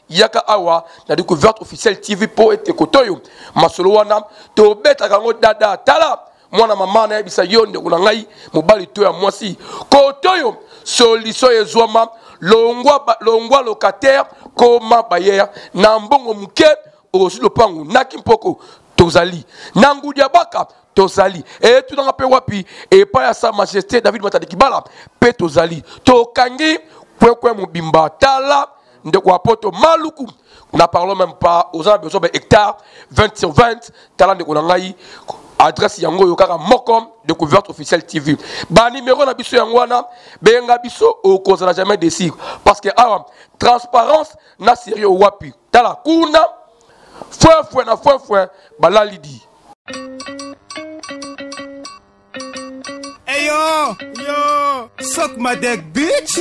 yaka awa na découverte officielle TV po ete kotoyo masolo wana to beta kango dada tala mwana mama na yebisa yo ndeko na ngai mobali to ya mwasi kotoyo solution ezwama longwa locataire koma bayer na mbongo muke osi lopangu nakimpoko tozali na ngudia baka tozali et tout dans pe wapi et pas ya sa majesté David Matadi Kibala pe tozali to kangi kwe mobimba tala ndeko apoto maluku na parlons même pas aux gens besoin hectares 20 sur 20 tala ndeko na ngai adresse yango yokaka mokom découverte officielle TV ba numéro na biso yangwana benga biso okozala jamais décis parce que transparence na sérieux wapi tala kuna Fouin na fouin bala lidi. Hey yo, suck my dick, bitch.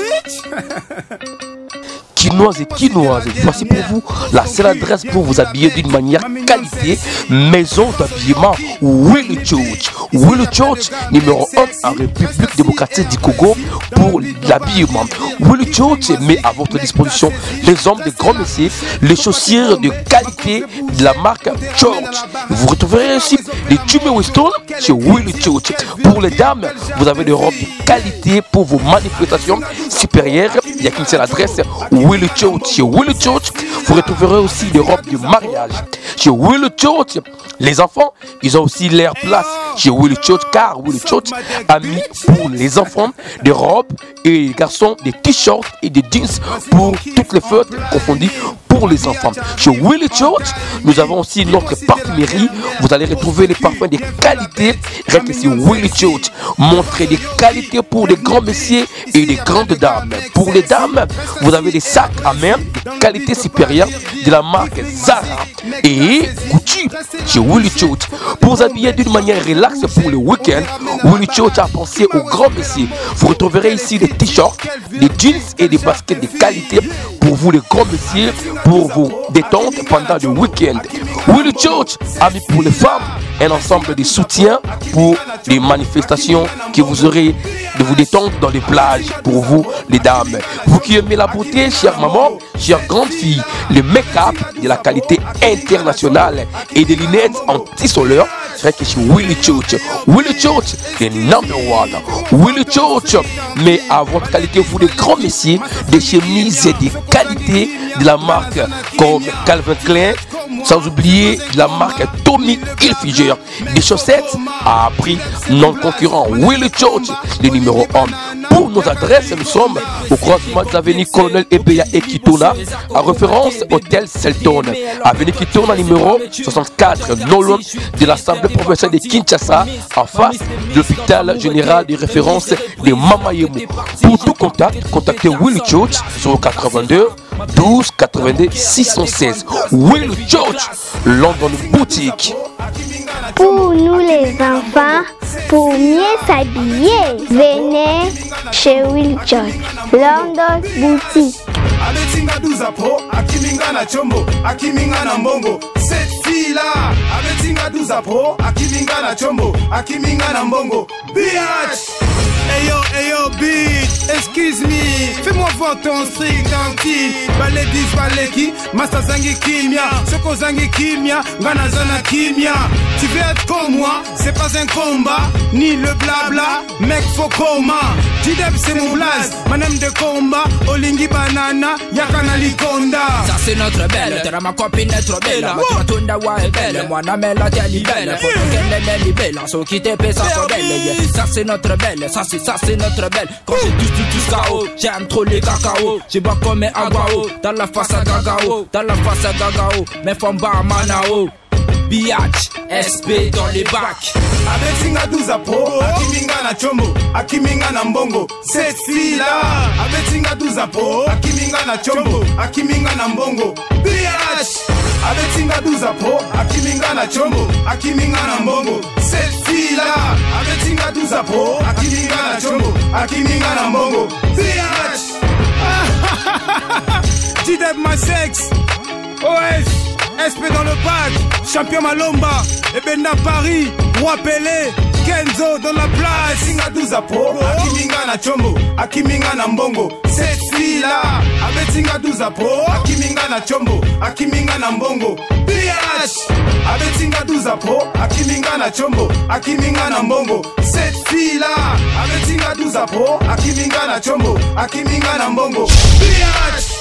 Quinoises et quinoises, voici pour vous la seule adresse pour vous habiller d'une manière qualité, maison d'habillement Willy George. Willy George, numéro 1 en République démocratique du Congo pour l'habillement. Willy George met à votre disposition les hommes de grands messieurs, les chaussures de qualité de la marque George. Vous retrouverez aussi les Jimmy Weston chez Willy George. Pour les dames, vous avez des robes de qualité pour vos manifestations supérieures. Il n'y a qu'une seule adresse, Willy George. Chez Willy George, vous retrouverez aussi des robes de mariage. Chez Willy George, les enfants, ils ont aussi leur place chez Willy George, car Willy George a mis pour les enfants des robes et les garçons des t-shirts et des jeans pour toutes les fêtes confondues pour les enfants. Chez Willy George, nous avons aussi notre parfumerie. Vous allez retrouver les parfums de qualité. Restez sur Willy George. Montrez des qualités pour les grands messieurs et les grandes dames. Pour les dames, vous avez des sacs à main de qualité supérieure de la marque Zara et Gucci chez Willy George. Pour vous habiller d'une manière relaxe pour le week-end, Willy George a pensé aux grands messieurs. Vous retrouverez ici des t-shirts, des jeans et des baskets de qualité pour vous les grands messieurs, pour vous détendre pendant le week-end. Willy George a mis pour les femmes un ensemble de soutiens pour les manifestations que vous aurez de vous détendre dans les plages pour vous les dames. Vous qui aimez la beauté, chère maman, chère grande fille, le make-up de la qualité internationale et des lunettes anti-solaire, c'est que chez Willy George. Willy George est number one. Willy George met à votre qualité vous les grands messieurs des chemises et des qualités de la marque comme Calvin Klein, sans oublier la marque Tommy Hilfiger, des chaussettes à prix non concurrent. Willy George, le numéro 1. Pour nos adresses, nous sommes au croisement de l'avenue Colonel Ebeya et Kitona, à référence Hôtel Selton. Avenue Kitona, numéro 64, non loin de l'Assemblée provinciale de Kinshasa, en face de l'hôpital général de référence de Mamayemo. Pour tout contact, contactez Willy George sur 82 12 82 616. Willy George, London Boutique. Pour nous les enfants, pour mieux s'habiller, venez chez Willy George, London Boutique. Abetinga douza pro, akiminga na chombo, akiminga na mbongo. Cette fille-là, abetinga douza pro, akiminga na chombo, akiminga na mbongo. Bitch! Hey yo, bitch, excuse me, fais-moi voir ton string dentine. Balé 10, balé qui, Masta Zangi Kimia, Soko Zangi Kimia, Ngana Zana Kimia. Tu veux être comme moi, c'est pas un combat, ni le blabla, mec faut coma. Jideb c'est mon blaze, manem de combat, Olingi banana, Yakana Likonda. Ça c'est notre belle, t'es ma copine est trop belle. Matunda wa est belle, moi na mela t'es belle. Pour qu'elle est belle, so qui te pèse sa belle. Ça c'est notre belle, ça c'est notre belle. Quand j'ai tout KO, j'aime trop les cacao. J'ai pas comme un aguao, dans la face à gagao, dans la face à gagao. Mais femme ba manao. Biatch, SP dans les bacs. Abetinga douza po, akiminga na chombo, akiminga na mbongo. Cette fille-là, abetinga douza po, akiminga na chombo, akiminga na mbongo. Biatch, abetinga douza po, akiminga na chombo, akiminga na mbongo. Cette fille-là, abetinga douza po, akiminga na chombo, akiminga na mbongo. Biatch. Jideb ma sexe. OS. SP dans le pack, champion Malomba, Ebenda Paris, Roi Pelé, Kenzo dans la place. Singa douza po, akiminga na chombo, akiminga na mbongo. Cette fille-là, abetinga douza po, akiminga na chombo, akiminga na mbongo. BH, abetinga douza po, akiminga na chombo, akiminga na mbongo. Cette fille-là, abetinga douza po, akiminga na chombo, akiminga na mbongo. BH.